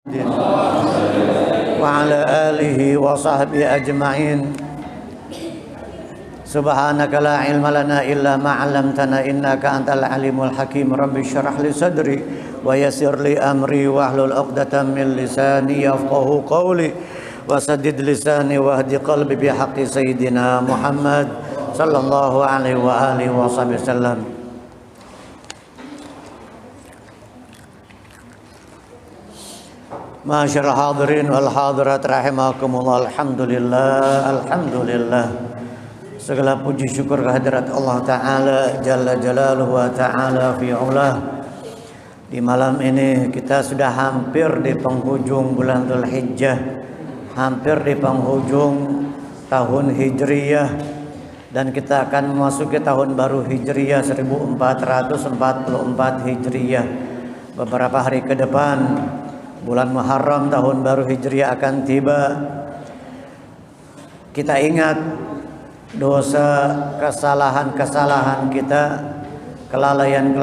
wa ala alihi wa sahbihi ajma'in. Subhanaka la ilma lana illa ma 'allamtana innaka antal alimul hakim. Rabbi shrah li sadri wa yassir li amri wahlul 'uqdatam min lisani yafqahu qawli wa saddid lisani wahdi qalbi bi haqqi sayyidina Muhammad sallallahu alaihi wa alihi wa sahbihi wasallam. Masyarul hadirin wal hadirat rahimakumullah. Alhamdulillah. Segala puji syukur kehadirat Allah Ta'ala Jalla Jalaluhu wa Ta'ala fi'ulah. Di malam ini kita sudah hampir di penghujung bulan Dzulhijjah, hampir di penghujung tahun Hijriyah, dan kita akan memasuki tahun baru Hijriyah 1444 Hijriyah. Beberapa hari ke depan bulan Muharram tahun baru Hijriah akan tiba. Kita ingat dosa, kesalahan kita, kelalaian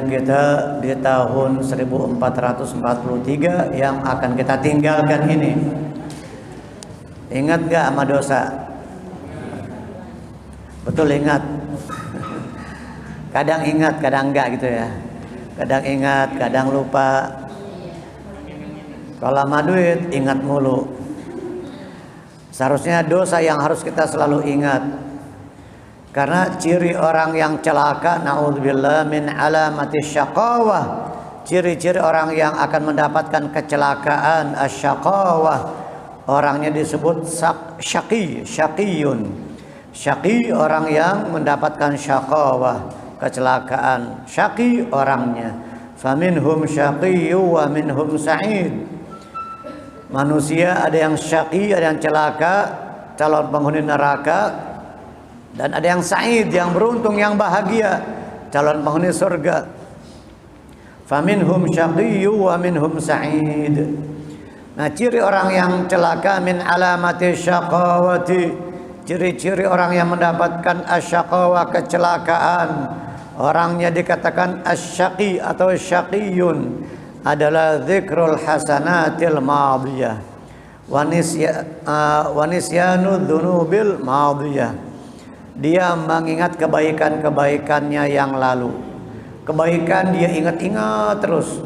kita di tahun 1443 yang akan kita tinggalkan ini. Ingat gak sama dosa? Betul ingat. Kadang ingat, kadang enggak gitu ya. Kadang ingat, kadang lupa. Kalau sama duit, ingat mulu. Seharusnya dosa yang harus kita selalu ingat. Karena ciri orang yang celaka, na'udzubillah min alamati syaqawah. Ciri-ciri orang yang akan mendapatkan kecelakaan, asyaqawah. Orangnya disebut syaqiyun. Syaqi orang yang mendapatkan syaqawah, kecelakaan. Syaqi orangnya. Faminhum syaqiyyu wa minhum sa'id. Manusia ada yang syaqi, ada yang celaka, calon penghuni neraka, dan ada yang sa'id, yang beruntung, yang bahagia, calon penghuni surga. Faminhum syaqiyyu wa minhum sa'id. Nah, ciri orang yang celaka min alamati syaqawati, ciri-ciri orang yang mendapatkan asyaqawah, kecelakaan, orangnya dikatakan asyaqi atau syaqiyun, adalah dzikrul hasanatil madiyah wa nisyanu dzunubil madiyah. Dia mengingat kebaikan-kebaikannya yang lalu. Kebaikan dia ingat-ingat terus.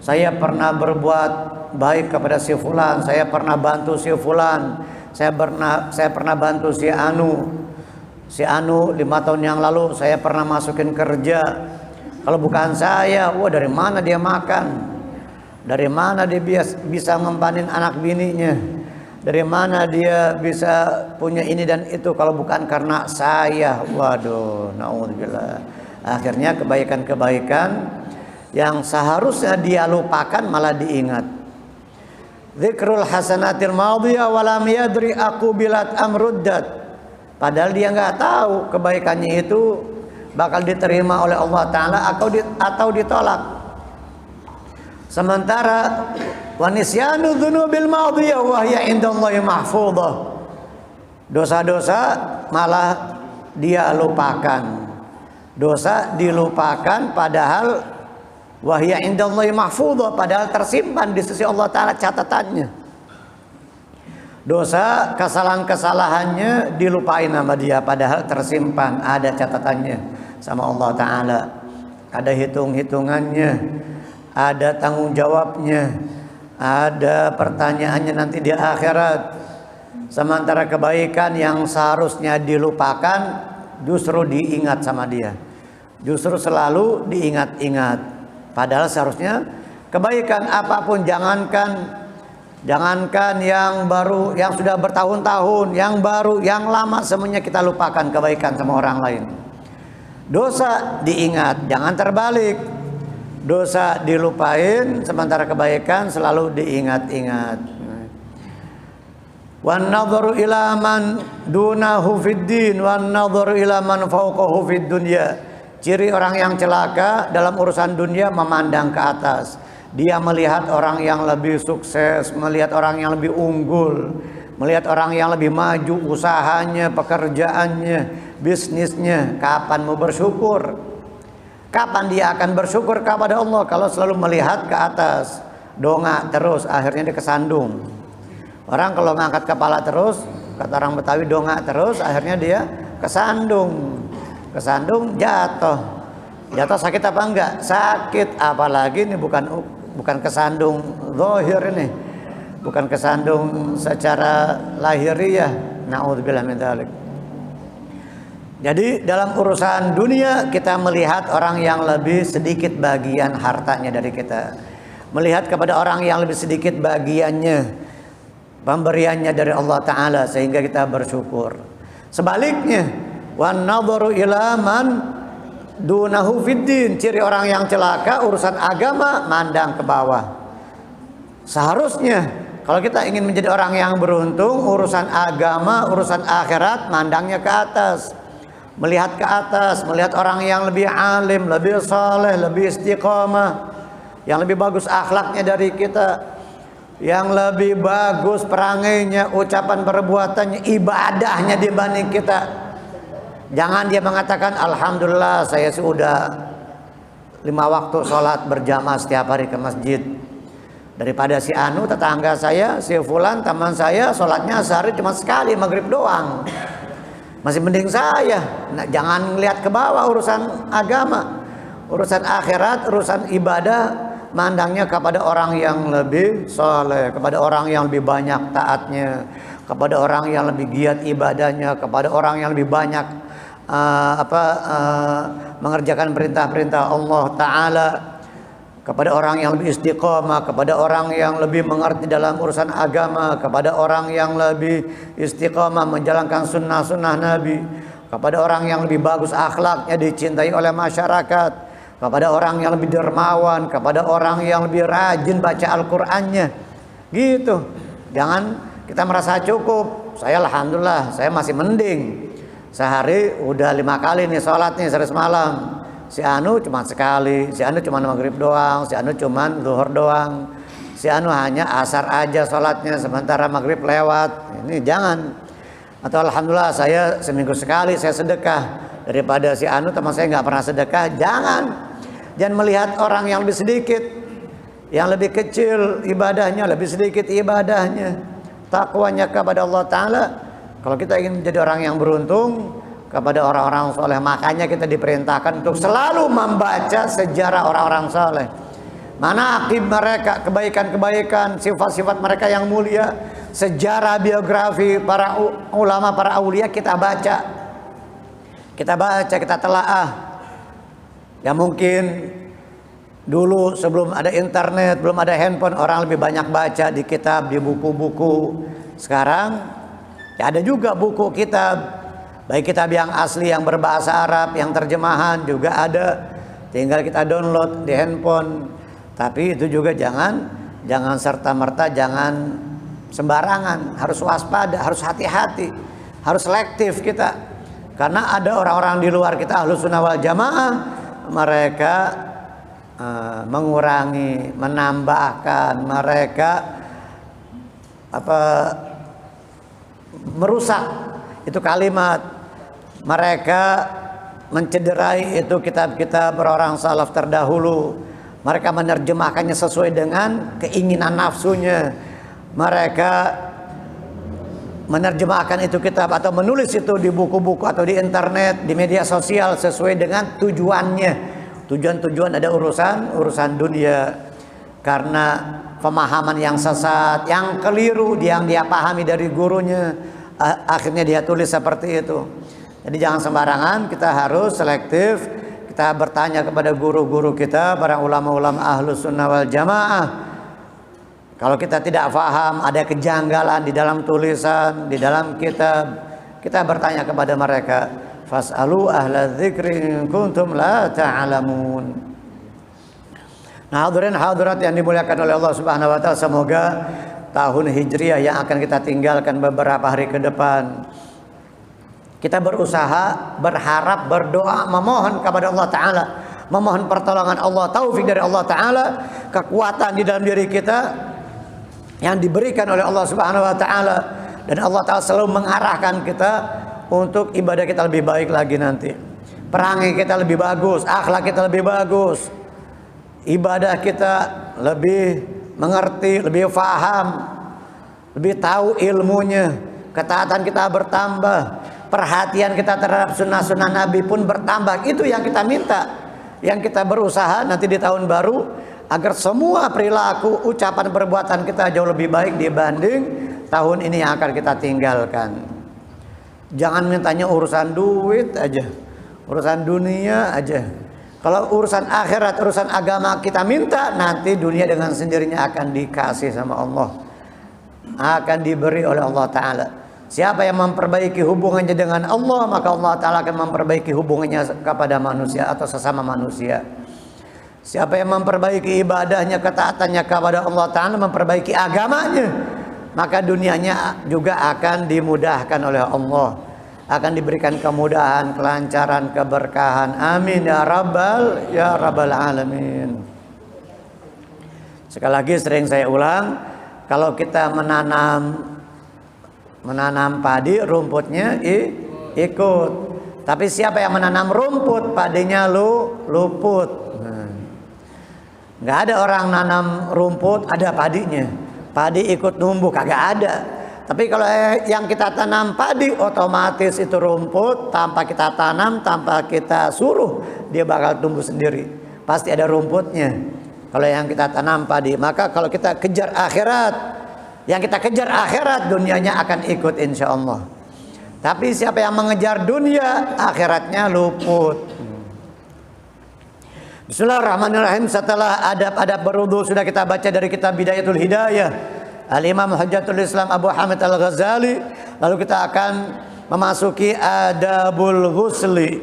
Saya pernah berbuat baik kepada si fulan, saya pernah bantu si fulan, saya pernah bantu si Anu 5 tahun yang lalu saya pernah masukin kerja. Kalau bukan saya, dari mana dia makan? Dari mana dia bisa ngempanin anak bininya? Dari mana dia bisa punya ini dan itu kalau bukan karena saya? Waduh, naudzubillah. Akhirnya kebaikan-kebaikan yang seharusnya dia lupakan malah diingat. Dzikrul hasanatil madiyah wa lam yadri aqubilat amruddat. Padahal dia nggak tahu kebaikannya itu bakal diterima oleh Allah Ta'ala atau ditolak. Sementara wanisyanu dzunubil madiyah wa hiya indallahi mahfudhah. Dosa-dosa malah dia lupakan. Dosa dilupakan padahal wa hiya indallahi mahfudhah, padahal tersimpan di sisi Allah Ta'ala catatannya. Dosa, kesalahan-kesalahannya dilupain sama dia padahal tersimpan, ada catatannya sama Allah Ta'ala. Ada hitung-hitungannya, ada tanggung jawabnya, ada pertanyaannya nanti di akhirat. Sementara kebaikan yang seharusnya dilupakan justru diingat sama dia, justru selalu diingat-ingat. Padahal seharusnya kebaikan apapun, jangankan yang baru, yang sudah bertahun-tahun, yang baru, yang lama, semuanya kita lupakan kebaikan sama orang lain. Dosa diingat, jangan terbalik. Dosa dilupain, sementara kebaikan selalu diingat-ingat. Wan nadharu ila man dunahu fid din wan nadharu ila man fawqahu fid dunya. Ciri orang yang celaka dalam urusan dunia memandang ke atas. Dia melihat orang yang lebih sukses, melihat orang yang lebih unggul, melihat orang yang lebih maju usahanya, pekerjaannya, bisnisnya. Kapan mau bersyukur? Kapan dia akan bersyukur kepada Allah kalau selalu melihat ke atas? dongak terus, akhirnya dia kesandung. Orang kalau ngangkat kepala terus, kata orang Betawi dongak terus, akhirnya dia kesandung. Kesandung jatuh. Jatuh sakit apa enggak? Sakit, apalagi ini bukan kesandung zahir ini. Bukan kesandung secara lahiriah. Na'udzubillah min dzalik. Jadi dalam urusan dunia kita melihat orang yang lebih sedikit bagian hartanya dari kita. Melihat kepada orang yang lebih sedikit bagiannya, pemberiannya dari Allah Ta'ala, sehingga kita bersyukur. Sebaliknya, wan nadharu ila man dunahu fiddin, ciri orang yang celaka urusan agama mandang ke bawah. Seharusnya kalau kita ingin menjadi orang yang beruntung, urusan agama, urusan akhirat mandangnya ke atas. Melihat ke atas, melihat orang yang lebih alim, lebih saleh, lebih istiqamah, yang lebih bagus akhlaknya dari kita, yang lebih bagus perangainya, ucapan perbuatannya, ibadahnya dibanding kita. Jangan dia mengatakan alhamdulillah saya sudah 5 waktu sholat berjamaah setiap hari ke masjid, daripada si anu tetangga saya, si fulan teman saya sholatnya sehari cuma sekali maghrib doang, masih mending saya. Nah, jangan lihat ke bawah urusan agama, urusan akhirat, urusan ibadah, mandangnya kepada orang yang lebih soleh, kepada orang yang lebih banyak taatnya, kepada orang yang lebih giat ibadahnya, kepada orang yang lebih banyak mengerjakan perintah-perintah Allah Ta'ala, kepada orang yang lebih istiqomah, kepada orang yang lebih mengerti dalam urusan agama, kepada orang yang lebih istiqomah menjalankan sunnah-sunnah Nabi, kepada orang yang lebih bagus akhlaknya, dicintai oleh masyarakat, kepada orang yang lebih dermawan, kepada orang yang lebih rajin baca Al-Qur'annya. Gitu. Jangan kita merasa cukup. Saya alhamdulillah, saya masih mending. Sehari udah 5 kali nih sholat nih, sehari semalam. Si anu cuma sekali, si anu cuma maghrib doang, si anu cuma zuhur doang, si anu hanya asar aja sholatnya sementara maghrib lewat. Ini jangan. Atau alhamdulillah saya seminggu sekali saya sedekah, daripada si anu teman saya nggak pernah sedekah. Jangan melihat orang yang lebih sedikit, yang lebih kecil ibadahnya, lebih sedikit ibadahnya, takwanya kepada Allah Ta'ala. Kalau kita ingin menjadi orang yang beruntung, kepada orang-orang soleh, makanya kita diperintahkan untuk selalu membaca sejarah orang-orang soleh, manaqib mereka, kebaikan-kebaikan, sifat-sifat mereka yang mulia, sejarah biografi para ulama, para aulia kita baca, kita telaah. Ya mungkin dulu sebelum ada internet, belum ada handphone, orang lebih banyak baca di kitab, di buku-buku. Sekarang ya ada juga buku kitab, baik kitab yang asli yang berbahasa Arab, yang terjemahan juga ada, tinggal kita download di handphone. Tapi itu juga jangan serta-merta, jangan sembarangan, harus waspada, harus hati-hati, harus selektif kita. Karena ada orang-orang di luar kita Ahlus Sunnah wal Jamaah, mereka mengurangi, menambahkan, mereka merusak itu kalimat. Mereka mencederai itu kitab-kitab orang salaf terdahulu. Mereka menerjemahkannya sesuai dengan keinginan nafsunya. Mereka menerjemahkan itu kitab atau menulis itu di buku-buku atau di internet, di media sosial sesuai dengan tujuannya. Tujuan ada urusan dunia. Karena pemahaman yang sesat, yang keliru, yang dia pahami dari gurunya, akhirnya dia tulis seperti itu. Jadi jangan sembarangan, kita harus selektif. Kita bertanya kepada guru-guru kita, para ulama-ulama Ahlus Sunnah wal Jamaah. Kalau kita tidak paham, ada kejanggalan di dalam tulisan, di dalam kitab, kita bertanya kepada mereka. Fas'alu ahla dzikri in kuntum la ta'lamun. Nah, hadirin hadirat yang dimuliakan oleh Allah Subhanahu wa taala, semoga tahun Hijriah yang akan kita tinggalkan beberapa hari ke depan, kita berusaha, berharap, berdoa, memohon kepada Allah Ta'ala, memohon pertolongan Allah, taufik dari Allah Ta'ala, kekuatan di dalam diri kita yang diberikan oleh Allah Subhanahu wa Ta'ala, dan Allah Ta'ala selalu mengarahkan kita untuk ibadah kita lebih baik lagi nanti, perangai kita lebih bagus, akhlak kita lebih bagus, ibadah kita lebih mengerti, lebih paham, lebih tahu ilmunya, ketaatan kita bertambah, perhatian kita terhadap sunnah-sunnah Nabi pun bertambah. Itu yang kita minta, yang kita berusaha nanti di tahun baru agar semua perilaku, ucapan, perbuatan kita jauh lebih baik dibanding tahun ini yang akan kita tinggalkan. Jangan mintanya urusan duit aja, urusan dunia aja. Kalau urusan akhirat, urusan agama kita minta, nanti dunia dengan sendirinya akan dikasih sama Allah, akan diberi oleh Allah Ta'ala. Siapa yang memperbaiki hubungannya dengan Allah, maka Allah Ta'ala akan memperbaiki hubungannya kepada manusia atau sesama manusia. Siapa yang memperbaiki ibadahnya, ketaatannya kepada Allah Ta'ala, memperbaiki agamanya, maka dunianya juga akan dimudahkan oleh Allah, akan diberikan kemudahan, kelancaran, keberkahan. Amin ya rabbal alamin. Sekali lagi sering saya ulang, kalau kita menanam padi, rumputnya ikut. Tapi siapa yang menanam rumput, padinya luput. Nggak ada orang nanam rumput ada padinya, padi ikut numbuh, kagak ada. Tapi kalau yang kita tanam padi, otomatis itu rumput, tanpa kita tanam, tanpa kita suruh, dia bakal tumbuh sendiri. Pasti ada rumputnya. Kalau yang kita tanam padi, maka kalau kita kejar akhirat, yang kita kejar akhirat, dunianya akan ikut insya Allah. Tapi siapa yang mengejar dunia, akhiratnya luput. Bismillahirrahmanirrahim. Setelah adab-adab berwudu sudah kita baca dari kitab Bidayatul Hidayah Al-Imam Hujjatul Islam Abu Hamid Al-Ghazali. Lalu kita akan memasuki adabul ghusli.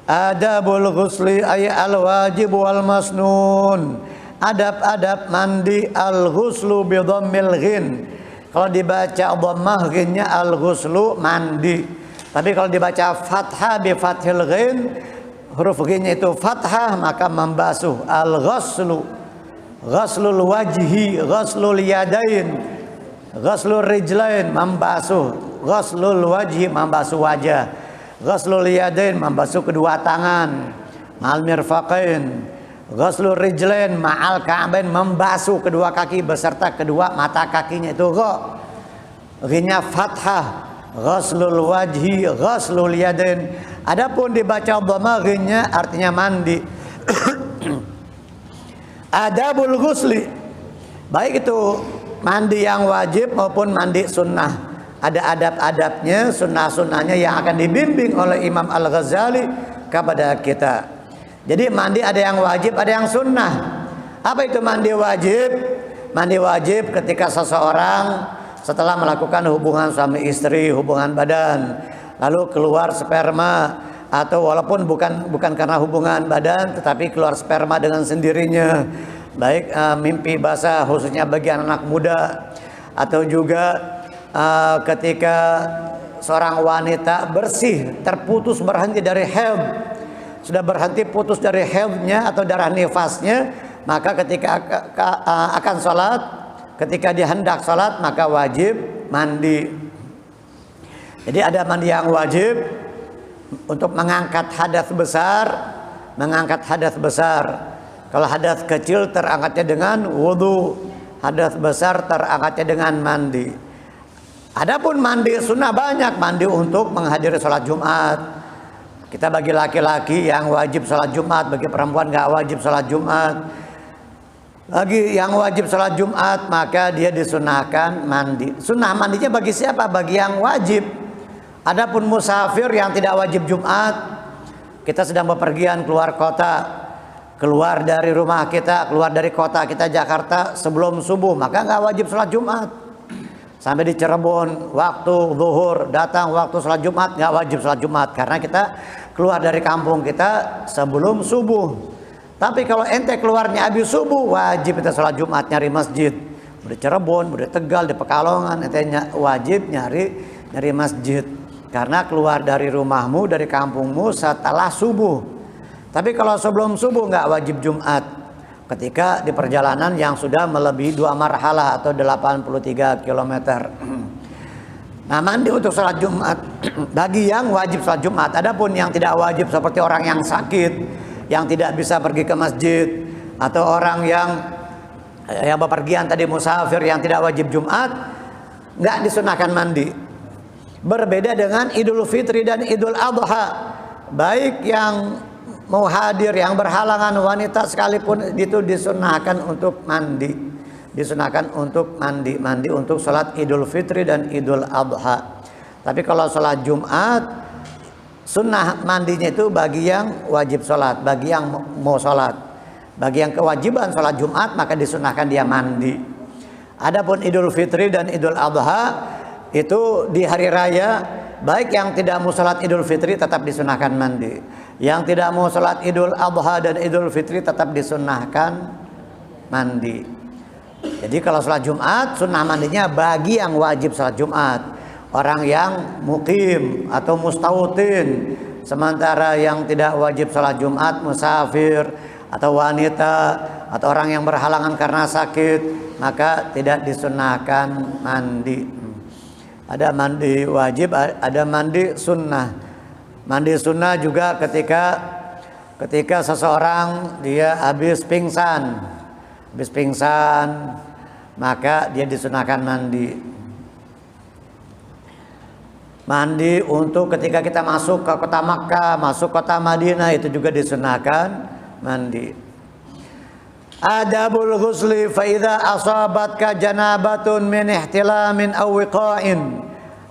Adabul ghusli ay al-wajib wal masnun. Adab-adab mandi, al-ghuslu bi dhammil ghin. Kalau dibaca dhammah ghinnya al-ghuslu, mandi. Tapi kalau dibaca fathah bi fathil ghin, huruf ghinnya itu fathah, maka membasuh. Al-ghuslu, ghuslul wajhi, ghuslul yadain, ghuslul rijlain, membasuh. Ghuslul wajhi, membasuh wajah. Ghuslul yadain, membasuh kedua tangan, ma'al mirfaqain. Ghuslul rijlain ma'al ka'bain, membasuh kedua kaki beserta kedua mata kakinya. Itu ghinnya fathah. Ghuslul wajhi, ghuslul yadain. Adapun dibaca dhamma, ghinnya artinya mandi. Adabul ghusli, baik itu mandi yang wajib maupun mandi sunnah, ada adab-adabnya, sunnah-sunnahnya yang akan dibimbing oleh Imam Al-Ghazali kepada kita. Jadi mandi ada yang wajib, ada yang sunnah. Apa itu mandi wajib? Mandi wajib ketika seseorang setelah melakukan hubungan suami istri, hubungan badan, lalu keluar sperma, atau walaupun bukan karena hubungan badan, tetapi keluar sperma dengan sendirinya, baik mimpi basah khususnya bagi anak muda, atau juga ketika seorang wanita bersih, terputus, berhenti dari haid, sudah berhenti putus dari haidnya atau darah nifasnya, maka ketika akan sholat, ketika dia hendak sholat, maka wajib mandi. Jadi ada mandi yang wajib untuk mengangkat hadas besar, mengangkat hadas besar. Kalau hadas kecil terangkatnya dengan wudu, hadas besar terangkatnya dengan mandi. Adapun mandi sunnah banyak, mandi untuk menghadiri sholat Jumat. Kita bagi laki-laki yang wajib sholat Jumat, bagi perempuan nggak wajib sholat Jumat. Bagi yang wajib sholat Jumat maka dia disunahkan mandi. Sunnah mandinya bagi siapa? Bagi yang wajib. Adapun musafir yang tidak wajib Jumat, kita sedang bepergian keluar kota, keluar dari rumah kita, keluar dari kota kita Jakarta sebelum subuh, maka nggak wajib sholat Jumat. Sampai di Cirebon waktu zuhur, datang waktu sholat Jumat, nggak wajib sholat Jumat karena kita keluar dari kampung kita sebelum subuh. Tapi kalau ente keluarnya habis subuh, wajib kita sholat Jumat, nyari masjid. Di Cirebon, di Tegal, di Pekalongan, ente wajib nyari masjid. Karena keluar dari rumahmu, dari kampungmu setelah subuh. Tapi kalau sebelum subuh nggak wajib Jumat. Ketika di perjalanan yang sudah melebihi 2 marhalah atau 83 km. Nah, mandi untuk sholat Jumat bagi yang wajib sholat Jumat. Adapun yang tidak wajib seperti orang yang sakit, yang tidak bisa pergi ke masjid, atau orang yang yang bepergian tadi, musafir yang tidak wajib Jumat, nggak disunahkan mandi. Berbeda dengan Idul Fitri dan Idul Adha. Baik yang mau hadir, yang berhalangan, wanita sekalipun, itu disunahkan untuk mandi. Disunahkan untuk mandi untuk sholat Idul Fitri dan Idul Adha. Tapi kalau sholat Jumat, sunnah mandinya itu bagi yang wajib sholat, bagi yang mau sholat. Bagi yang kewajiban sholat Jumat, maka disunahkan dia mandi. Adapun Idul Fitri dan Idul Adha, itu di hari raya, baik yang tidak mau sholat Idul Fitri tetap disunahkan mandi. Yang tidak mau sholat Idul Adha dan Idul Fitri tetap disunahkan mandi. Jadi kalau sholat Jumat, sunnah mandinya bagi yang wajib sholat Jumat, orang yang mukim atau mustautin. Sementara yang tidak wajib sholat Jumat, musafir atau wanita atau orang yang berhalangan karena sakit, maka tidak disunahkan mandi. Ada mandi wajib, ada mandi sunnah. Mandi sunnah juga ketika seseorang dia habis pingsan, maka dia disunahkan mandi. Mandi untuk ketika kita masuk ke kota Makkah, masuk kota Madinah, itu juga disunahkan mandi. Adabul ghusli fa idza asabatka janabatun min ihtilamin aw wiqa'in.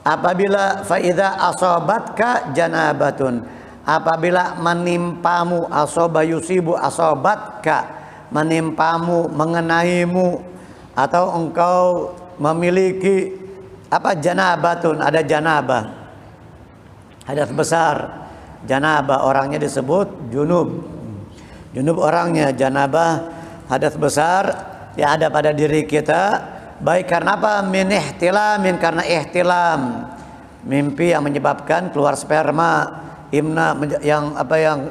Apabila fa idza asabatka janabatun, apabila menimpamu, asaba yusibu asabatka, menimpamu, mengenaimu, atau engkau memiliki apa, janabatun, ada janabah, hadas besar. Janabah orangnya disebut junub. Junub orangnya, janabah hadas besar yang ada pada diri kita, baik karena apa? Min ihtilamin, karena ihtilam, mimpi yang menyebabkan keluar sperma, imna yang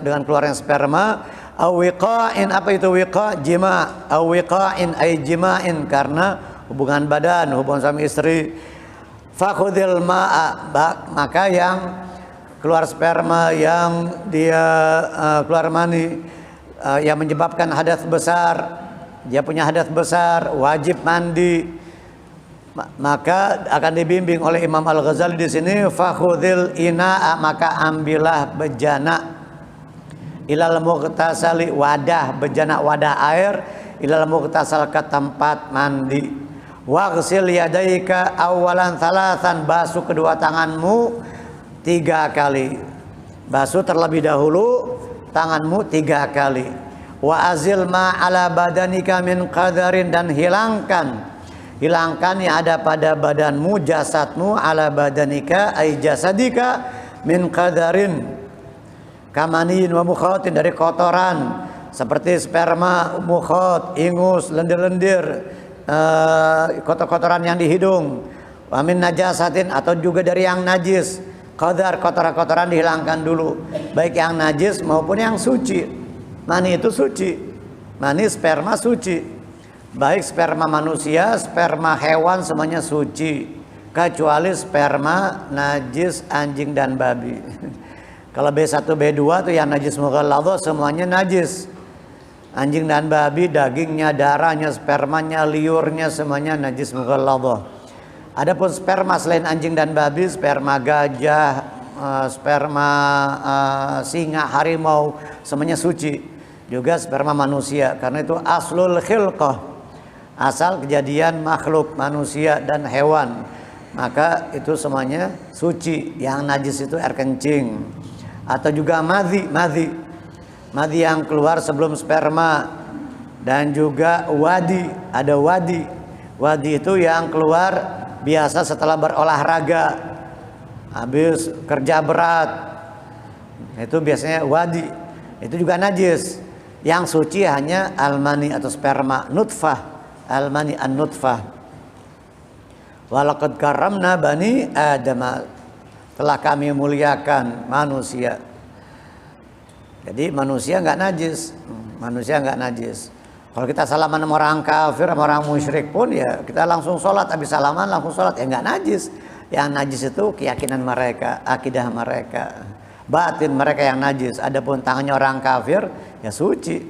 dengan keluarnya sperma, awiqa'in, apa itu wiqa? Jima, awiqa'in ay jima'in, karena hubungan badan, hubungan suami istri. Fakhudil ma'a, maka yang keluar sperma, yang dia keluar mani, yang menyebabkan hadas besar, dia punya hadas besar, wajib mandi. Maka akan dibimbing oleh Imam Al-Ghazali di sini, fakhudil ina'a, maka ambillah bejana, ilal mughtasali, wadah, bejana wadah air, ilal mughtasal, ke tempat mandi. Waghsil yadaika awalan thalathan, basuh kedua tanganmu 3 kali. Basuh terlebih dahulu tanganmu 3 kali. Wa azil ma ala badanika min qadarin, dan hilangkan yang ada pada badanmu, jasadmu, ala badanika ay jasadika, min qadarin, kamanin wa mukhatin, dari kotoran seperti sperma, mukhat, ingus, lendir-lendir, kotoran yang di hidung. Wa min najasatin, atau juga dari yang najis. Qadar, kotoran-kotoran dihilangkan dulu, baik yang najis maupun yang suci. Mani itu suci, mani sperma suci, baik sperma manusia, sperma hewan, semuanya suci, kecuali sperma najis anjing dan babi. Kalau B1 B2 tuh yang najis mughalladhah, semuanya najis. Anjing dan babi, dagingnya, darahnya, spermanya, liurnya, semuanya najis mughalladhah. Adapun sperma selain anjing dan babi, sperma gajah, sperma singa, harimau, semuanya suci. Juga sperma manusia, karena itu aslul khilqah, asal kejadian makhluk manusia dan hewan, maka itu semuanya suci. Yang najis itu air kencing, atau juga madhi yang keluar sebelum sperma, dan juga wadi, ada wadi itu yang keluar biasa setelah berolahraga, habis kerja berat, itu biasanya wadi, itu juga najis. Yang suci hanya almani atau sperma, nutfah, almani an nutfah. Walaqad karramna bani Adam, telah kami muliakan manusia. Jadi manusia nggak najis, Kalau kita salaman sama orang kafir, sama orang musyrik pun, ya kita langsung sholat, habis salaman langsung sholat, ya nggak najis. Yang najis itu keyakinan mereka, akidah mereka, batin mereka yang najis. Adapun tangannya orang kafir, ya suci.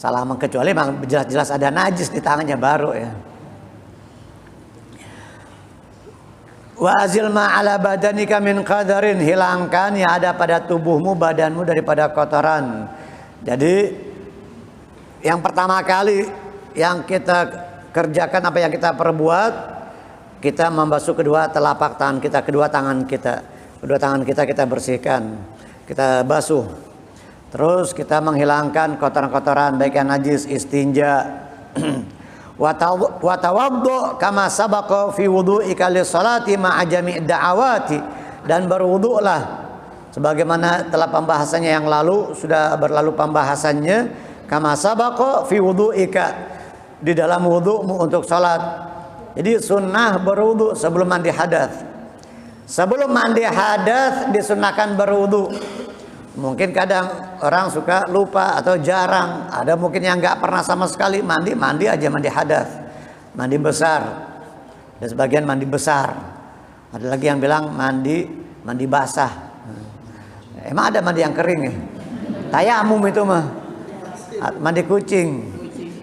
Salaman kecuali memang jelas-jelas ada najis di tangannya baru ya. Wa azil ma ala badanika min qadarin, hilangkan yang ada pada tubuhmu, badanmu daripada kotoran. Jadi yang pertama kali yang kita kerjakan, apa yang kita perbuat, kita membasuh kedua telapak tangan kita, kedua tangan kita kita bersihkan, kita basuh. Terus kita menghilangkan kotoran-kotoran baik yang najis, istinja. Wa tawaddu kama sabaqa fi wudu'ika lis-salati ma'a jami' da'awati, dan berwudu'lah sebagaimana telah pembahasannya yang lalu, sudah berlalu pembahasannya, kama sabaqa fi wudu'ika, di dalam wudu'mu untuk salat. Jadi sunnah berwudu sebelum mandi hadas. Sebelum mandi hadas disunahkan berwudu. Mungkin kadang orang suka lupa atau jarang. Ada mungkin yang nggak pernah sama sekali mandi aja, mandi hadas, mandi besar. Dan sebagian mandi besar. Ada lagi yang bilang mandi basah. Emang ada mandi yang kering ya? Tayamum itu mah. Mandi kucing,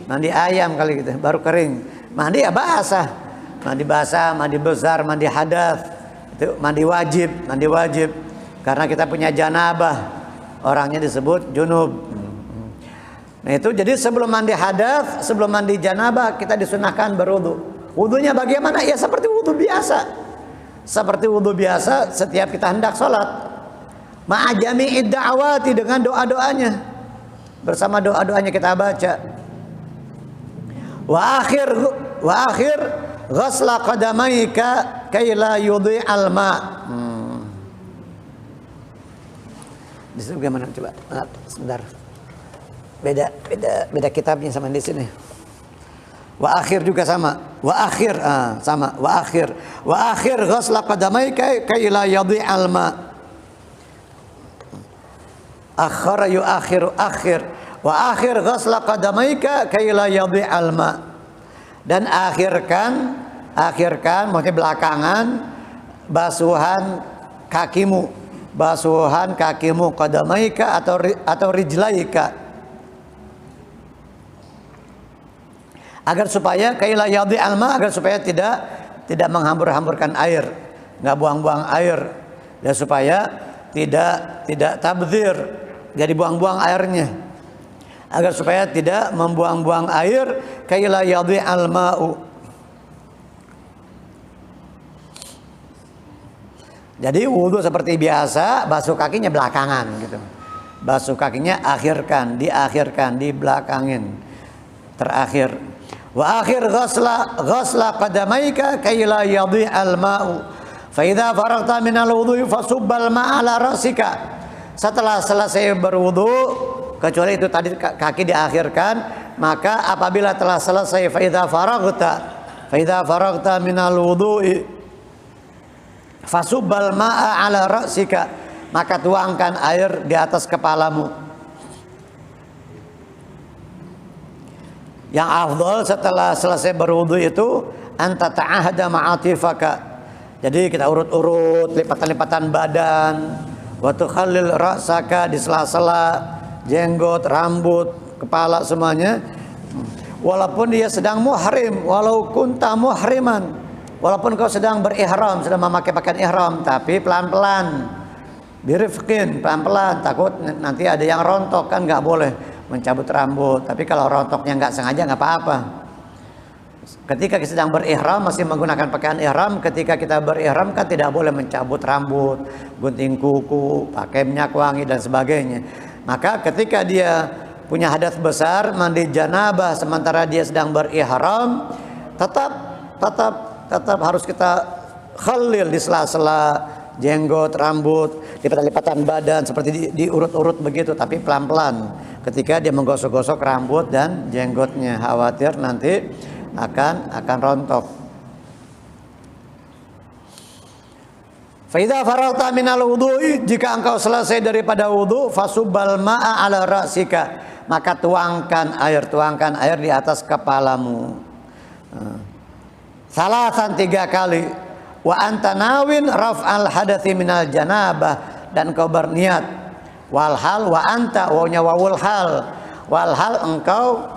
mandi ayam kali gitu, baru kering. Mandi ya basah. Mandi basah, mandi besar, mandi hadas. Itu mandi wajib. Karena kita punya janabah. Orangnya disebut junub. Nah itu jadi sebelum mandi hadas, sebelum mandi janabah, kita disunahkan berwudu. Wudunya bagaimana? Ya seperti wudu biasa. Seperti wudu biasa setiap kita hendak sholat. Ma'ajami'id da'awati, dengan doa-doanya. Bersama doa-doanya kita baca. Wa akhir ghasla qadamaika kaila yudhi'al ma'. Di sini bagaimana coba? Sebentar. Beda kitabnya sama di sini. Wa akhir juga sama. Wa akhir sama. Wa akhir ghasla qadamaika kaila yudhi'al ma'. Akhara yuakhiru akhir. Wa akhir ghasla qadamaika kaila yudhi'al ma'. Dan akhirkan maksudnya belakangan basuhan kakimu. Basuhan kakimu, qadamaika atau rijlaika, agar supaya kaila yadhi alma, agar supaya tidak menghambur-hamburkan air, nggak buang-buang air, dan supaya tidak tabdzir, jadi buang-buang airnya, agar supaya tidak membuang-buang air, kaila yadhi alma'u. Jadi wudu seperti biasa, basuh kakinya belakangan gitu. Basuh kakinya diakhirkan, dibelakangin. Terakhir. Wa akhir ghasla qadamaika kay la yadhi'al ma'u. Fa idza faragta min al-wudhu'i fasubbal ma'a 'ala ra'sika. Setelah selesai berwudu, kecuali itu tadi kaki diakhirkan, maka apabila telah selesai fa idza faragta min al-wudhu'i fasubbal ma'a 'ala ra'sika, maka tuangkan air di atas kepalamu. Yang afdal setelah selesai berwudu itu anta ta'ahada ma'atifaka. Jadi kita urut-urut lipatan-lipatan badan, wa tukhallil ra'saka, di sela-sela jenggot, rambut, kepala semuanya. Walaupun dia sedang muhrim, walau kunta muhriman. Walaupun kau sedang berihram, sedang memakai pakaian ihram, tapi pelan-pelan, birifqin, pelan-pelan, takut nanti ada yang rontok, kan nggak boleh mencabut rambut. Tapi kalau rontoknya nggak sengaja nggak apa-apa. Ketika kita sedang berihram, masih menggunakan pakaian ihram, ketika kita berihram kan tidak boleh mencabut rambut, gunting kuku, pakai minyak wangi dan sebagainya. Maka ketika dia punya hadas besar, mandi janabah sementara dia sedang berihram, tetap harus kita khalil di sela-sela jenggot, rambut, lipatan-lipatan badan, seperti diurut-urut begitu, tapi pelan-pelan. Ketika dia menggosok-gosok rambut dan jenggotnya, khawatir nanti akan rontok. Fa idza faragta minal wudhu'i, jika engkau selesai daripada wudu, fasubbal ma'a 'ala ra'sika, maka tuangkan air di atas kepalamu. Salasan 3 kali. Wa anta nawin raf'al hadathi minal janabah, dan kau berniat walhal wa anta, wawnya wawul hal, walhal engkau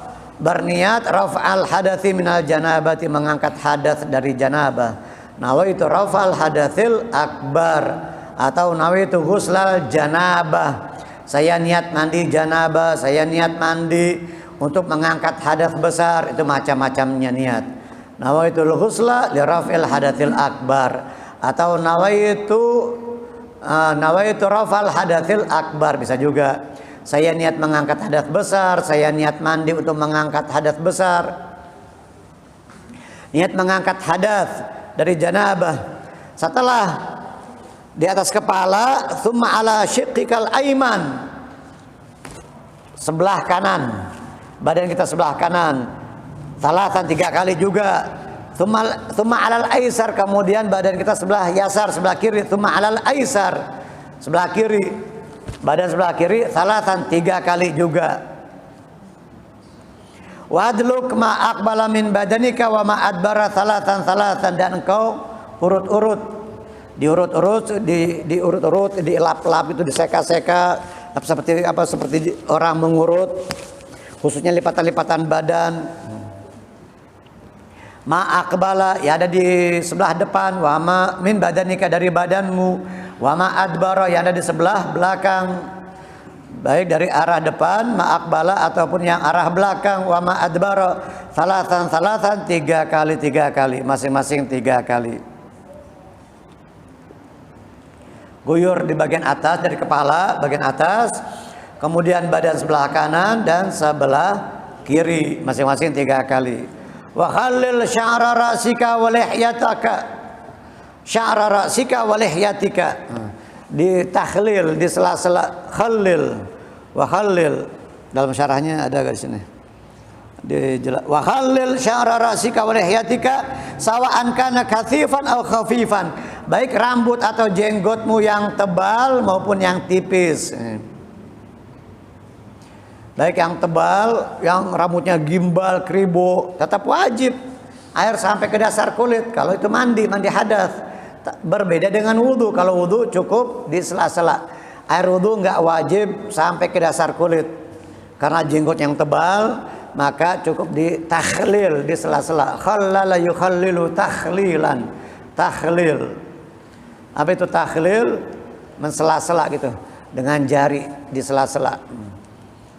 berniat raf'al hadathi minal janabati, mengangkat hadas dari janabah. Nawaitu raf'al hadatsil akbar atau nawaitu ghuslal janabah, saya niat mandi janabah, saya niat mandi untuk mengangkat hadas besar. Itu macam-macamnya niat. Nawaitul ghusla li raf'il hadatsil akbar atau nawaitu raf'al hadatsil akbar, bisa juga. Saya niat mengangkat hadas besar, saya niat mandi untuk mengangkat hadas besar. Niat mengangkat hadas dari janabah. Setelah di atas kepala, thumma ala syiqqikal aiman, sebelah kanan, badan kita sebelah kanan, salatan 3 kali juga. Thumma alal aisar, kemudian badan kita sebelah yasar, sebelah kiri. Thumma alal aisar, sebelah kiri, badan sebelah kiri, salatan 3 kali juga. Wadluk ma aqbala min badanika wa ma adbara salatan, dan engkau urut-urut, diurut-urut, dielap-elap, itu diseka-seka seperti orang mengurut, khususnya lipatan-lipatan badan. Ma aqbala, ya ada di sebelah depan, wa ma min badanika, dari badanmu, wa ma adbara, ya ada di sebelah belakang, baik dari arah depan ma aqbala ataupun yang arah belakang. Wa ma adbara salatan 3 kali, masing-masing 3 kali. Guyur di bagian atas dari kepala, bagian atas, kemudian badan sebelah kanan dan sebelah kiri, masing-masing 3 kali. Wa khallil sya'ra ra'sika wa lihyataka, sya'ra ra'sika wa lihyatika, di takhlil, di sela-sela, khallil wa khallil, dalam syarahnya ada di sini. Wa khallil sya'ra ra'sika wa lihyatika sawa'an kana kathifan aw khafifan, baik rambut atau jenggotmu yang tebal maupun yang tipis. Baik yang tebal, yang rambutnya gimbal, kribo, tetap wajib air sampai ke dasar kulit. Kalau itu mandi hadas. Berbeda dengan wudhu. Kalau wudhu cukup di sela-sela. Air wudhu nggak wajib sampai ke dasar kulit. Karena jenggot yang tebal, maka cukup di takhlil, di sela-sela. Khallala yukhallilu takhlilan. Takhlil. Apa itu takhlil? Mensela-sela gitu. Dengan jari di sela-sela.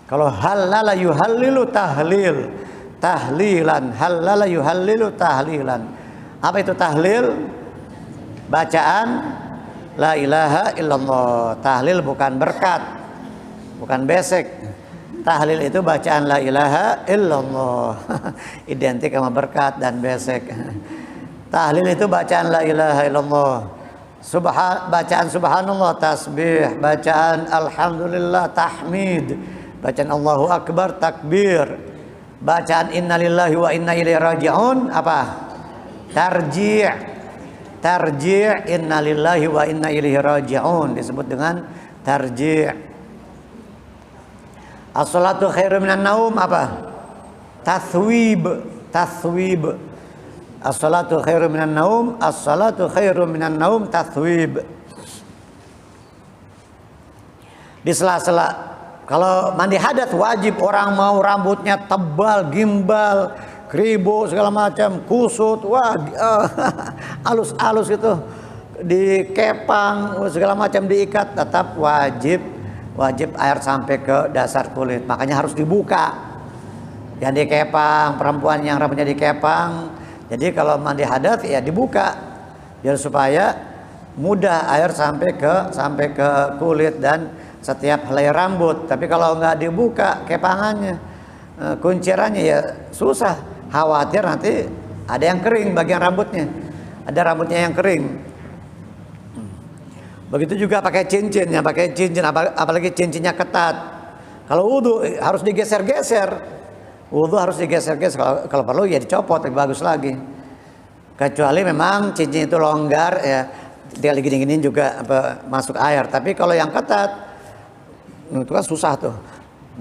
Kalau halala yuhallilu tahlil, tahlilan, halala yuhallilu tahlilan. Apa itu tahlil? Bacaan la ilaha illallah. Tahlil bukan berkat, bukan besek. Tahlil itu bacaan la ilaha illallah. Identik sama berkat dan besek. Tahlil itu bacaan la ilaha illallah. Bacaan subhanallah tasbih, bacaan alhamdulillah tahmid, bacaan Allahu Akbar takbir, bacaan innalillahi wa inna ilaihi raji'un apa? Tarji' innalillahi wa inna ilaihi raji'un, disebut dengan tarji'. As-salatu khairum minan naum apa? Tathwib. As-salatu khairum minan naum, as-salatu khairum minan naum, tathwib. Di sela-sela. Kalau mandi hadas wajib, orang mau rambutnya tebal, gimbal, kribo segala macam, kusut, wah halus-halus gitu, dikepang segala macam, diikat, tetap wajib air sampai ke dasar kulit. Makanya harus dibuka. Yang dikepang, perempuan yang rambutnya dikepang. Jadi kalau mandi hadas ya dibuka, biar supaya mudah air sampai ke kulit dan setiap helai rambut. Tapi kalau nggak dibuka kepangannya, kuncirannya, ya susah. Khawatir nanti ada yang kering bagian rambutnya, ada rambutnya yang kering. Begitu juga pakai cincin, apalagi cincinnya ketat. Kalau wudhu harus digeser-geser. Wudhu harus digeser-geser. Kalau perlu ya dicopot, lebih bagus lagi. Kecuali memang cincin itu longgar, ya tinggal digini-giniin juga masuk air. Tapi kalau yang ketat itu kan susah tuh.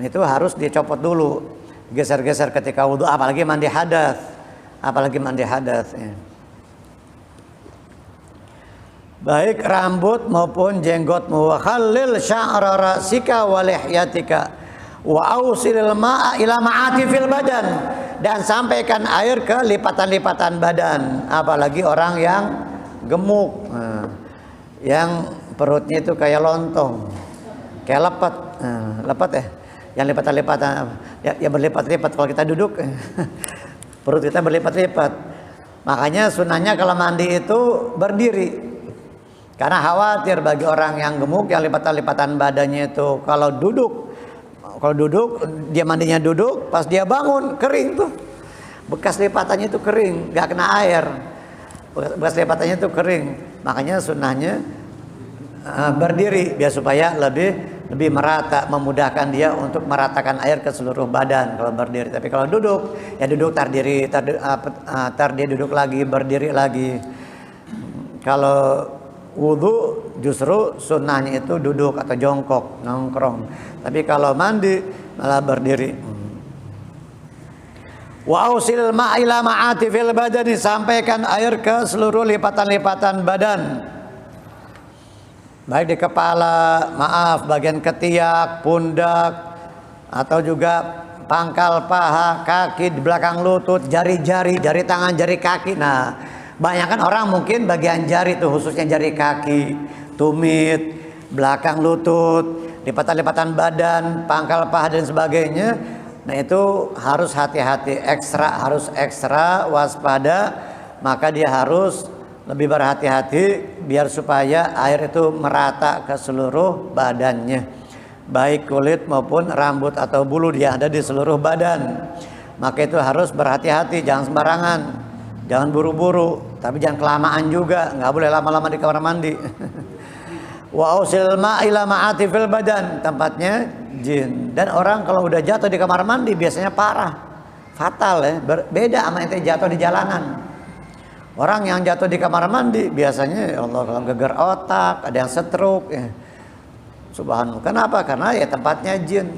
Itu harus dicopot dulu, geser-geser ketika wudhu, apalagi mandi hadas. Ya. Baik rambut maupun jenggotmu. Wa khallil sya'ra ra'sika wa lihyatika Wa ausilil ma'a ila ma'atifil badan, dan sampaikan air ke lipatan-lipatan badan, apalagi orang yang gemuk, yang perutnya itu kayak lontong, kayak lepet, lepet ya, yang lipatan-lipatan, ya berlipat-lipat kalau kita duduk, perut kita berlipat-lipat. Makanya sunahnya kalau mandi itu berdiri, karena khawatir bagi orang yang gemuk yang lipatan-lipatan badannya itu kalau duduk dia mandinya duduk, pas dia bangun kering tuh, bekas lipatannya itu kering, nggak kena air, bekas lipatannya itu kering. Makanya sunahnya berdiri biar supaya lebih merata, memudahkan dia untuk meratakan air ke seluruh badan kalau berdiri. Tapi kalau duduk, ya duduk tar dia duduk lagi, berdiri lagi. Kalau wudhu justru sunnahnya itu duduk atau jongkok, nongkrong. Tapi kalau mandi malah berdiri. Wa ausil ma'ila ma'atifil badan, disampaikan air ke seluruh lipatan-lipatan badan. Baik di kepala, bagian ketiak, pundak, atau juga pangkal paha, kaki, di belakang lutut, jari-jari, jari tangan, jari kaki. Nah, banyakkan orang mungkin bagian jari itu, khususnya jari kaki, tumit, belakang lutut, lipatan-lipatan badan, pangkal paha dan sebagainya. Nah, itu harus hati-hati, harus ekstra waspada. Maka dia harus lebih berhati-hati biar supaya air itu merata ke seluruh badannya, baik kulit maupun rambut atau bulu dia ada di seluruh badan. Maka itu harus berhati-hati, jangan sembarangan, jangan buru-buru, tapi jangan kelamaan juga, nggak boleh lama-lama di kamar mandi. Wa ausil ma'ila ma'atifil badan, tempatnya jin. Dan orang kalau udah jatuh di kamar mandi biasanya parah, fatal ya, beda sama ente jatuh di jalanan. Orang yang jatuh di kamar mandi biasanya ya Allah, kalau geger otak, ada yang stroke ya. Subhanallah. Kenapa? Karena ya tempatnya jin.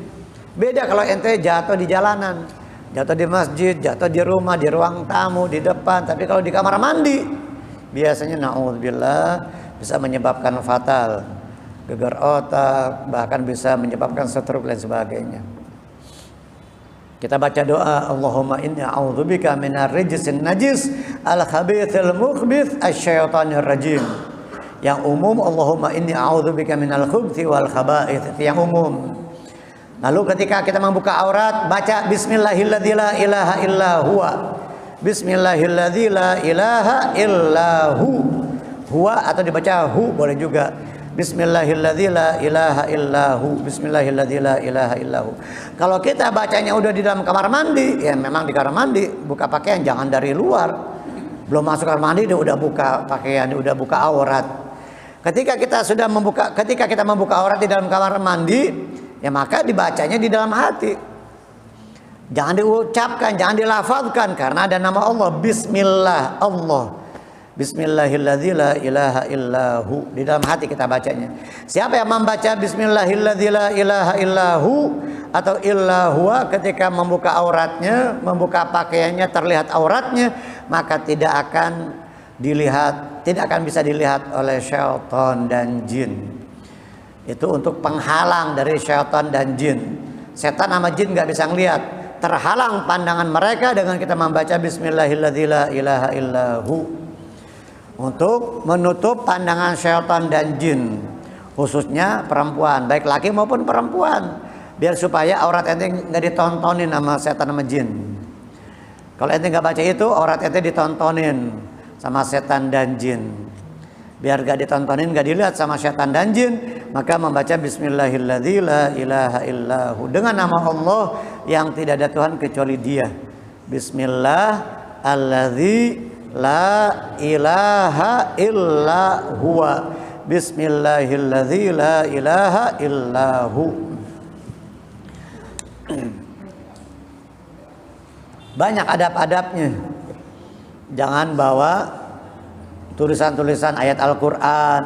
Beda kalau ente jatuh di jalanan, jatuh di masjid, jatuh di rumah, di ruang tamu, di depan. Tapi kalau di kamar mandi biasanya na'udzubillah bisa menyebabkan fatal, geger otak, bahkan bisa menyebabkan stroke dan sebagainya. Kita baca doa, Allahumma inni a'udzubika minar rijsin najis al-khabithil mukhbith asyaitanir rajim. Yang umum, Allahumma inni a'udzubika minal khubthi wal khaba'ith, itu yang umum. Lalu ketika kita membuka aurat, baca bismillahilladzi la ilaha illa huwa. Bismillahilladzi la ilaha illa huwa, atau dibaca hu boleh juga. Bismillahilladzi la ilaha illahu. Bismillahilladzi la ilaha illahu. Kalau kita bacanya udah di dalam kamar mandi, ya memang di kamar mandi buka pakaian, jangan dari luar. Belum masuk kamar mandi dia udah buka pakaian, dia udah buka aurat. Ketika kita membuka aurat di dalam kamar mandi, ya maka dibacanya di dalam hati. Jangan diucapkan, jangan dilafazkan, karena ada nama Allah, bismillah, Allah. Bismillahilladzi la ilaha illahu, di dalam hati kita bacanya. Siapa yang membaca bismillahilladzi la ilaha illahu atau illahua ketika membuka auratnya, membuka pakaiannya, terlihat auratnya, maka tidak akan bisa dilihat oleh syaitan dan jin. Itu untuk penghalang dari syaitan dan jin. Setan sama jin nggak bisa ngelihat, terhalang pandangan mereka dengan kita membaca bismillahilladzi la ilaha illahu, untuk menutup pandangan syaitan dan jin, khususnya perempuan, baik laki maupun perempuan, biar supaya aurat ente nggak ditontonin sama setan sama jin. Kalau ente nggak baca itu, aurat ente ditontonin sama setan dan jin. Biar nggak ditontonin, nggak dilihat sama setan dan jin, maka membaca bismillahilladzi la ilaha illahu, dengan nama Allah yang tidak ada Tuhan kecuali Dia. Bismillah alladzi la ilaha illa huwa. Bismillahilladzi la ilaha illahu. Banyak adab-adabnya. Jangan bawa tulisan-tulisan ayat Al-Quran.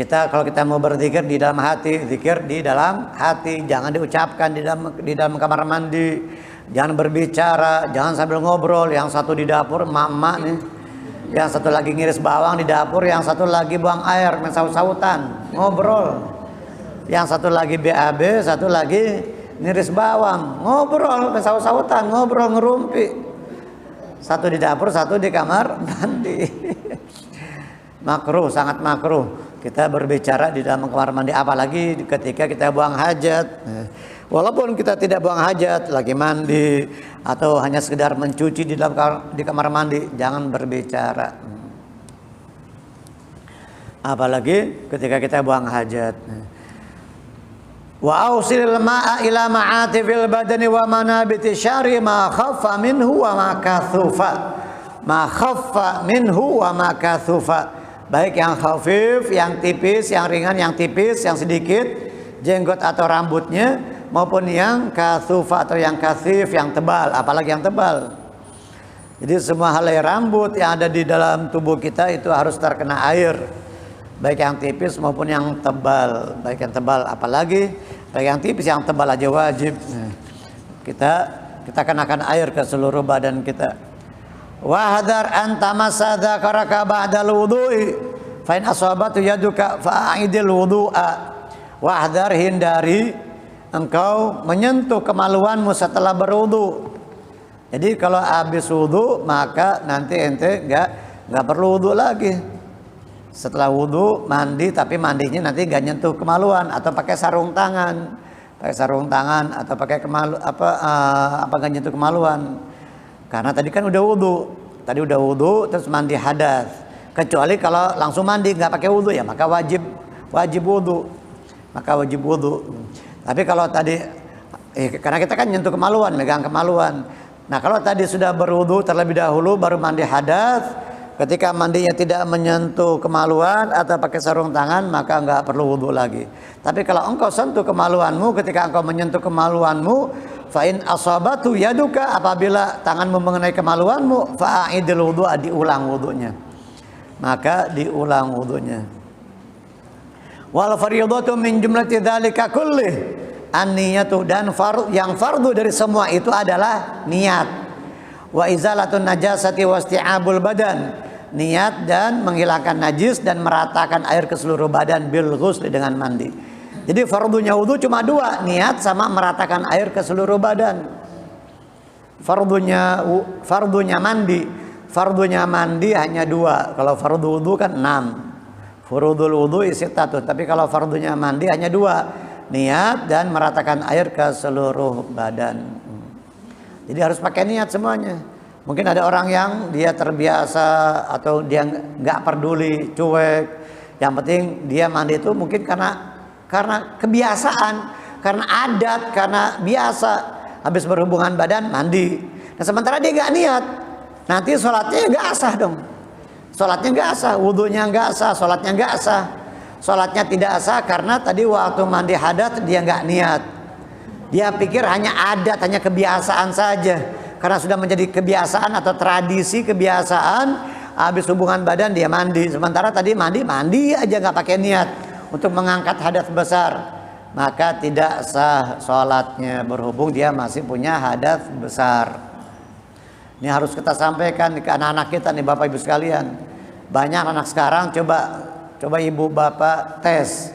Kalau kita mau berzikir di dalam hati, zikir di dalam hati, jangan diucapkan di dalam kamar mandi. Jangan berbicara, jangan sambil ngobrol. Yang satu di dapur, emak-emak nih, yang satu lagi ngiris bawang di dapur, yang satu lagi buang air, main saut-sautan, ngobrol. Yang satu lagi BAB, satu lagi niris bawang, ngobrol, saut-sautan, ngobrol ngerumpi. Satu di dapur, satu di kamar mandi. Makruh, sangat makruh kita berbicara di dalam kamar mandi, apalagi ketika kita buang hajat. Walaupun kita tidak buang hajat, lagi mandi atau hanya sekedar mencuci di dalam di kamar mandi, jangan berbicara. Apalagi ketika kita buang hajat. Wa ausilil ma'a ila ma'atifil badani wa manabiti syari ma khaffa minhu wa ma kathufa. Ma khaffa minhu wa ma kathufa. Baik yang khafif, yang tipis, yang ringan, yang tipis, yang sedikit jenggot atau rambutnya, maupun yang kathufa atau yang kathif, yang tebal, apalagi yang tebal. Jadi semua helai rambut yang ada di dalam tubuh kita itu harus terkena air, baik yang tipis maupun yang tebal. Baik yang tebal apalagi, baik yang tipis, yang tebal aja wajib. Kita kenakan air ke seluruh badan kita. Wahdar antamassa dzakaraka ba'dal wudu'i fa in asabatu yaduka fa'idil wudu'a. Wahdar, hindari engkau menyentuh kemaluanmu setelah berwudu. Jadi kalau habis wudu maka nanti ente enggak perlu wudu lagi. Setelah wudu mandi, tapi mandinya nanti enggak nyentuh kemaluan, atau pakai sarung tangan. Pakai sarung tangan atau pakai enggak nyentuh kemaluan. Karena tadi kan udah wudu, terus mandi hadas. Kecuali kalau langsung mandi nggak pakai wudu ya, maka wajib wudu. Tapi kalau tadi, karena kita kan nyentuh kemaluan, megang kemaluan. Nah kalau tadi sudah berwudu terlebih dahulu baru mandi hadas, ketika mandinya tidak menyentuh kemaluan atau pakai sarung tangan, maka nggak perlu wudu lagi. Tapi kalau engkau sentuh kemaluanmu, ketika engkau menyentuh kemaluanmu, fa'in asabatu yaduka, apabila tanganmu mengenai kemaluanmu, fa'idil wudu'a, diulang wudunya. Maka diulang wudunya. Wal fardhu min jumlati dzalika kullih an-niyatu, dan yang fardu dari semua itu adalah niat. Wa izalatun najasati wasti'abul badan, niat dan menghilangkan najis dan meratakan air ke seluruh badan bil ghusli, dengan mandi. Jadi fardunya wudu cuma dua, niat sama meratakan air ke seluruh badan. Fardunya mandi hanya dua. Kalau fardu wudu kan 6. Furudul wudu sittatu. Tapi kalau fardunya mandi hanya dua, niat dan meratakan air ke seluruh badan. Jadi harus pakai niat semuanya. Mungkin ada orang yang dia terbiasa atau dia nggak peduli, cuek. Yang penting dia mandi itu mungkin karena kebiasaan, karena adat, karena biasa. Habis berhubungan badan mandi. Nah sementara dia nggak niat, nanti sholatnya nggak sah dong. Sholatnya nggak sah, wudunya nggak sah, sholatnya nggak sah. Sholatnya tidak sah karena tadi waktu mandi hadas dia nggak niat. Dia pikir hanya adat, hanya kebiasaan saja. Karena sudah menjadi kebiasaan atau tradisi kebiasaan, habis hubungan badan dia mandi. Sementara tadi mandi aja nggak pakai niat untuk mengangkat hadas besar, maka tidak sah sholatnya, berhubung dia masih punya hadas besar. Ini harus kita sampaikan ke anak-anak kita nih, Bapak Ibu sekalian. Banyak anak sekarang, coba ibu bapak tes,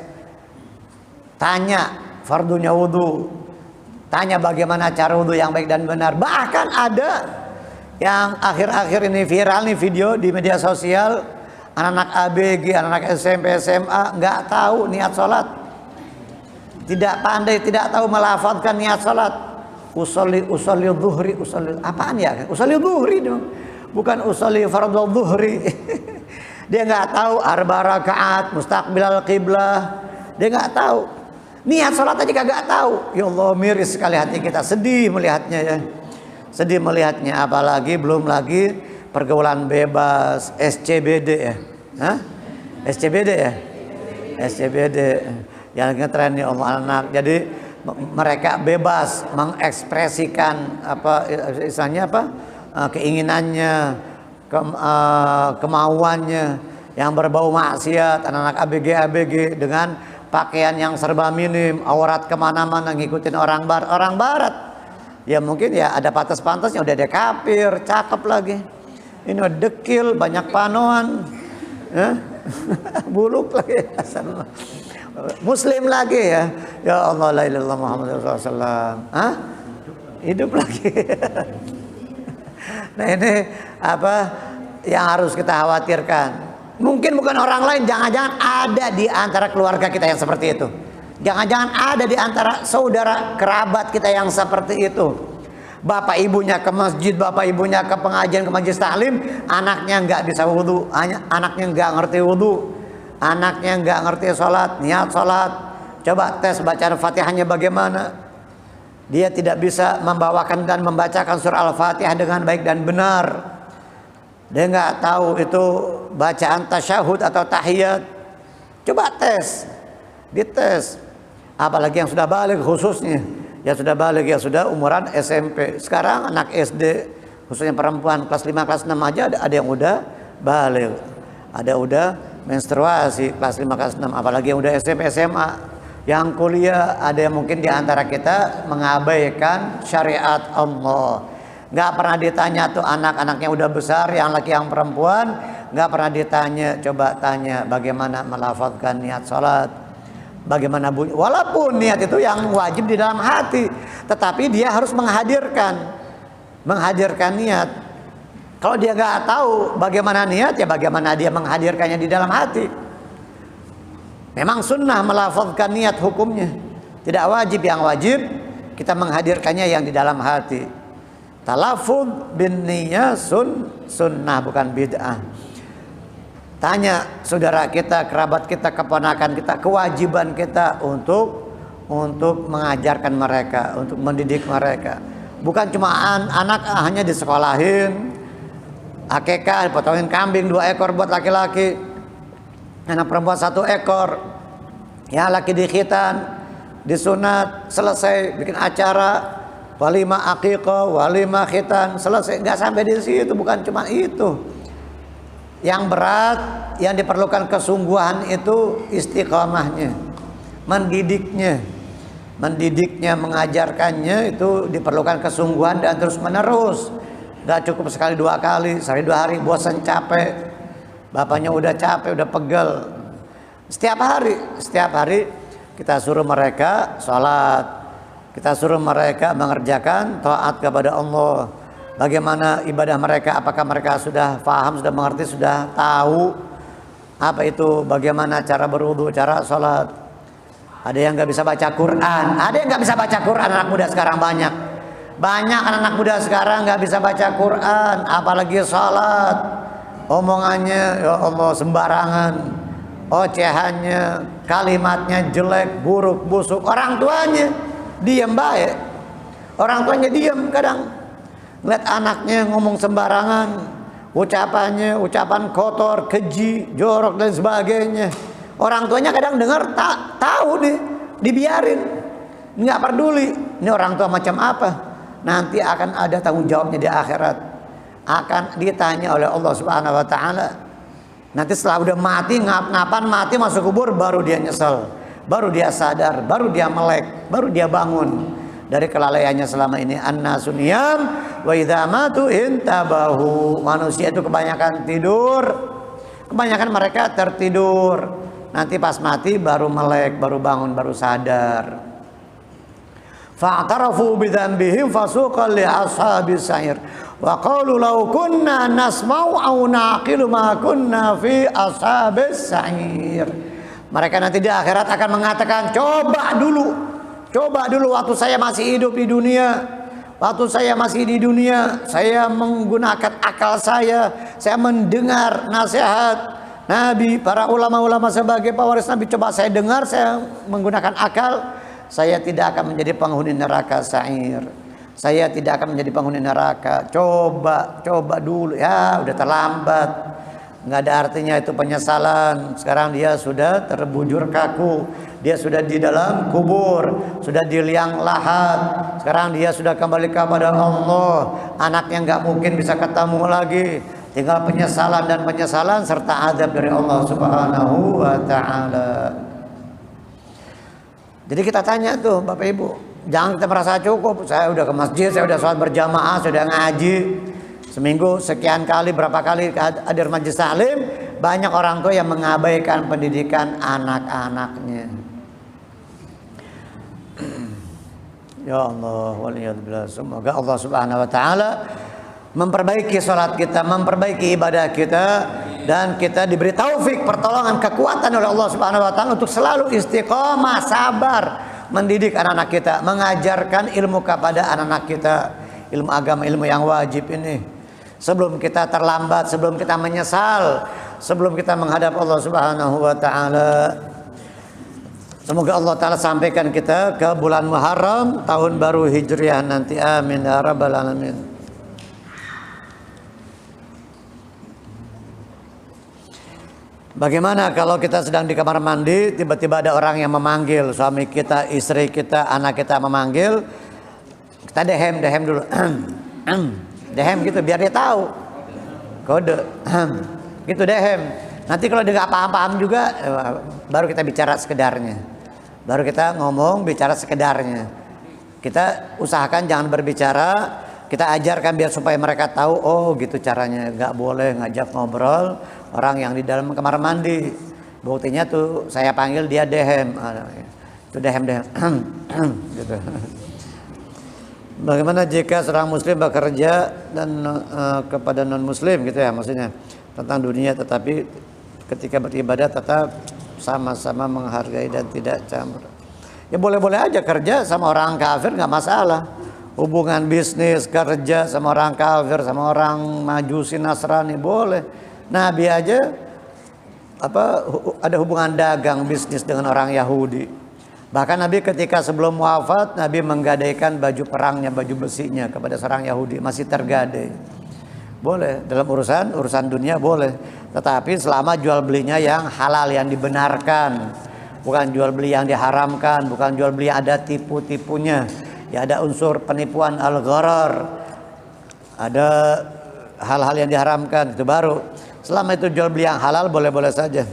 tanya fardunya wudu, tanya bagaimana cara wudu yang baik dan benar. Bahkan ada yang akhir-akhir ini viral nih video di media sosial, anak-anak ABG, anak-anak SMP, SMA nggak tahu niat sholat, tidak pandai, tidak tahu melafadzkan niat sholat. Usolli dhuhri, apaan ya? Usolli dhuhri dong, bukan usolli fardhu dhuhri. Dia nggak tahu arba rakaat, mustaqbilal qiblah, dia nggak tahu. Niat sholat aja kagak tahu. Ya Allah, miris sekali hati kita, sedih melihatnya ya. Sedih melihatnya, apalagi belum lagi pergaulan bebas, SCBD ya. Hah? SCBD ya? SCBD yang ngetren nih anak. Jadi mereka bebas mengekspresikan istilahnya keinginannya, kemauannya yang berbau maksiat. Anak-anak ABG dengan pakaian yang serba minim, aurat kemana-mana, ngikutin orang barat. Ya mungkin ya ada pantas-pantasnya, udah ada kafir, cakep lagi. Ini dekil, banyak panoan. Buluk lagi. Muslim lagi ya. Ya Allah la ilaha illallah Muhammadur Rasulullah. Hah? Hidup lagi. Nah ini apa yang harus kita khawatirkan. Mungkin bukan orang lain, jangan-jangan ada di antara keluarga kita yang seperti itu. Jangan-jangan ada di antara saudara kerabat kita yang seperti itu. Bapak ibunya ke masjid, bapak ibunya ke pengajian, ke majelis taklim, anaknya nggak bisa wudhu, anaknya nggak ngerti wudhu, anaknya nggak ngerti sholat, niat sholat. Coba tes bacaan Fatihahnya bagaimana? Dia tidak bisa membawakan dan membacakan surah Al-Fatihah dengan baik dan benar. Dia nggak tahu itu bacaan tasyahud atau tahiyat. Coba tes, dites. Apalagi yang sudah balik khususnya, ya sudah balik, ya sudah umuran SMP. Sekarang anak SD, khususnya perempuan kelas 5, kelas 6 aja ada yang udah balik, ada udah menstruasi kelas 5, kelas 6. Apalagi yang udah SMP, SMA, yang kuliah, ada yang mungkin di antara kita mengabaikan syariat Allah. Nggak pernah ditanya tuh anak-anaknya udah besar, yang laki yang perempuan, nggak pernah ditanya. Coba tanya bagaimana melafazkan niat sholat, bagaimana bunyi. Walaupun niat itu yang wajib di dalam hati, tetapi dia harus menghadirkan niat. Kalau dia nggak tahu bagaimana niat, ya bagaimana dia menghadirkannya di dalam hati. Memang sunnah melafazkan niat hukumnya, tidak wajib. Yang wajib kita menghadirkannya yang di dalam hati. Talafuz bin niyah sunnah, bukan bid'ah. Tanya saudara kita, kerabat kita, keponakan kita, kewajiban kita untuk mengajarkan mereka, untuk mendidik mereka. Bukan cuma anak hanya disekolahin, akikah, potongin kambing 2 ekor buat laki-laki, anak perempuan 1 ekor, ya laki dikhitan, disunat, selesai, bikin acara walimah aqiqah, walimah khitan, selesai. Nggak sampai di situ, bukan cuma itu. Yang berat, yang diperlukan kesungguhan itu istiqamahnya, mendidiknya, mengajarkannya itu diperlukan kesungguhan dan terus menerus. Nggak cukup sekali 2 kali, sehari 2 hari bosan, capek, bapaknya udah capek, udah pegel. Setiap hari kita suruh mereka sholat, kita suruh mereka mengerjakan taat kepada Allah. Bagaimana ibadah mereka, apakah mereka sudah paham, sudah mengerti, sudah tahu apa itu, bagaimana cara berwudu, cara sholat. Ada yang nggak bisa baca Quran, ada yang nggak bisa baca Quran. Anak muda sekarang banyak anak muda sekarang nggak bisa baca Quran, apalagi sholat. Omongannya ya Allah sembarangan, ocehannya, kalimatnya jelek, buruk, busuk. Orang tuanya diam baik, orang tuanya diam. Kadang lihat anaknya ngomong sembarangan, ucapan kotor, keji, jorok dan sebagainya. Orang tuanya kadang dengar, tahu nih, dibiarin, nggak peduli. Ini orang tua macam apa? Nanti akan ada tanggung jawabnya di akhirat, akan ditanya oleh Allah Subhanahu Wa Taala. Nanti setelah udah mati, ngapan mati masuk kubur, baru dia nyesel, baru dia sadar, baru dia melek, baru dia bangun dari kelalaiannya selama ini. An-nasu niyam wa idza matu intabahu. Manusia itu kebanyakan tidur, kebanyakan mereka tertidur. Nanti pas mati baru melek, baru bangun, baru sadar. Fa'tarafu bidzanbihim fasuqan li ashabis sa'ir wa qalu law kunna nasma'u aw naqilu ma kunna fi ashabis sa'ir. Mereka nanti di akhirat akan mengatakan, coba dulu waktu saya masih hidup di dunia, waktu saya masih di dunia, saya menggunakan akal saya mendengar nasihat Nabi, para ulama-ulama sebagai pewaris Nabi. Coba saya dengar, saya menggunakan akal, saya tidak akan menjadi penghuni neraka sa'ir, saya tidak akan menjadi penghuni neraka. Coba dulu, ya udah terlambat. Nggak ada artinya itu penyesalan. Sekarang dia sudah terbujur kaku, dia sudah di dalam kubur, sudah di liang lahat. Sekarang dia sudah kembali kepada Allah. Anaknya nggak mungkin bisa ketemu lagi. Tinggal penyesalan dan penyesalan serta azab dari Allah Subhanahu wa Ta'ala. Jadi kita tanya tuh Bapak Ibu, jangan kita merasa cukup. Saya udah ke masjid, saya udah sholat berjamaah, sudah ngaji seminggu sekian kali, berapa kali hadir majelis taklim, banyak orang tua yang mengabaikan pendidikan anak-anaknya. Ya Allah, waliyadzubillah. Semoga Allah Subhanahu wa taala memperbaiki salat kita, memperbaiki ibadah kita, dan kita diberi taufik, pertolongan, kekuatan oleh Allah Subhanahu wa taala untuk selalu istiqomah, sabar mendidik anak-anak kita, mengajarkan ilmu kepada anak-anak kita, ilmu agama, ilmu yang wajib ini. Sebelum kita terlambat, sebelum kita menyesal, sebelum kita menghadap Allah Subhanahu wa taala. Semoga Allah Ta'ala sampaikan kita ke bulan Muharram tahun baru Hijriah nanti. Amin ya rabbal alamin. Bagaimana kalau kita sedang di kamar mandi, tiba-tiba ada orang yang memanggil, suami kita, istri kita, anak kita memanggil, kita dehem dulu. Dehem gitu biar dia tahu kode. Gitu dehem. Nanti kalau dia nggak paham-paham juga, baru kita bicara sekedarnya. Baru kita ngomong, bicara sekedarnya. Kita usahakan jangan berbicara, kita ajarkan biar supaya mereka tahu, oh gitu caranya. Nggak boleh ngajak ngobrol orang yang di dalam kamar mandi. Buktinya tuh saya panggil dia dehem. Itu dehem. Gitu. Bagaimana jika seorang muslim bekerja dan kepada non muslim gitu ya, maksudnya tentang dunia, tetapi ketika beribadah tetap sama-sama menghargai dan tidak campur. Ya boleh-boleh aja kerja sama orang kafir, nggak masalah. Hubungan bisnis, kerja sama orang kafir, sama orang Majusi, Nasrani boleh. Nabi aja ada hubungan dagang bisnis dengan orang Yahudi. Bahkan Nabi ketika sebelum wafat, Nabi menggadaikan baju perangnya, baju besinya kepada seorang Yahudi, masih tergadai. Boleh, dalam urusan dunia boleh. Tetapi selama jual belinya yang halal, yang dibenarkan. Bukan jual beli yang diharamkan, bukan jual beli yang ada tipu-tipunya. Ya ada unsur penipuan al-gharar. Ada hal-hal yang diharamkan, itu baru. Selama itu jual beli yang halal, boleh-boleh saja.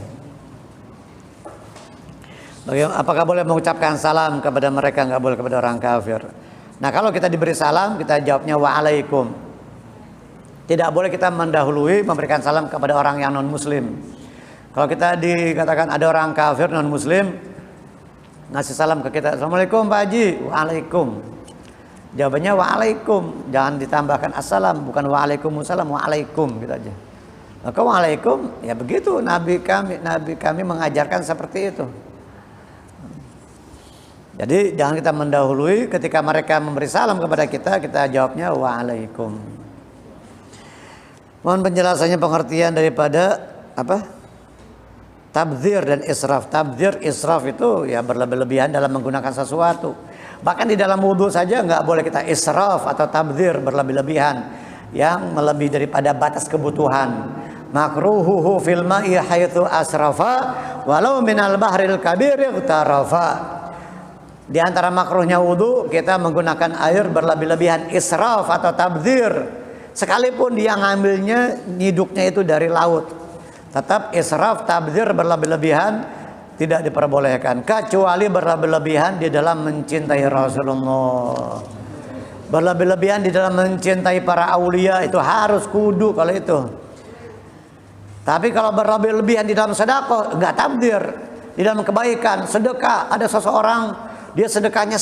Apakah boleh mengucapkan salam kepada mereka? Nggak boleh kepada orang kafir. Nah kalau kita diberi salam, kita jawabnya wa'alaikum. Tidak boleh kita mendahului memberikan salam kepada orang yang non muslim. Kalau kita dikatakan ada orang kafir non muslim ngasih salam ke kita, assalamualaikum Pak Haji, waalaikum. Jawabannya waalaikum, jangan ditambahkan assalam, bukan waalaikumsalam, waalaikum gitu aja. Maka waalaikum ya begitu, nabi kami mengajarkan seperti itu. Jadi jangan kita mendahului, ketika mereka memberi salam kepada kita jawabnya waalaikum. Mohon penjelasannya, pengertian daripada tabdzir dan israf. Tabdzir, israf itu ya berlebih-lebihan dalam menggunakan sesuatu. Bahkan di dalam wudhu saja nggak boleh kita israf atau tabdzir, berlebih-lebihan yang melebihi daripada batas kebutuhan. Makruhuhu fil ma'i haitsu asrafa walau minal bahril kabir iqtarafa. Di antara makruhnya wudhu kita menggunakan air berlebih-lebihan, israf atau tabdzir. Sekalipun dia ngambilnya, nyiduknya itu dari laut, tetap israf, tabdzir, berlebih-lebihan tidak diperbolehkan, kecuali berlebih-lebihan di dalam mencintai Rasulullah, berlebih-lebihan di dalam mencintai para aulia, itu harus kudu kalau itu. Tapi kalau berlebih-lebihan di dalam sedekah, enggak tabdzir. Di dalam kebaikan, sedekah, ada seseorang dia sedekahnya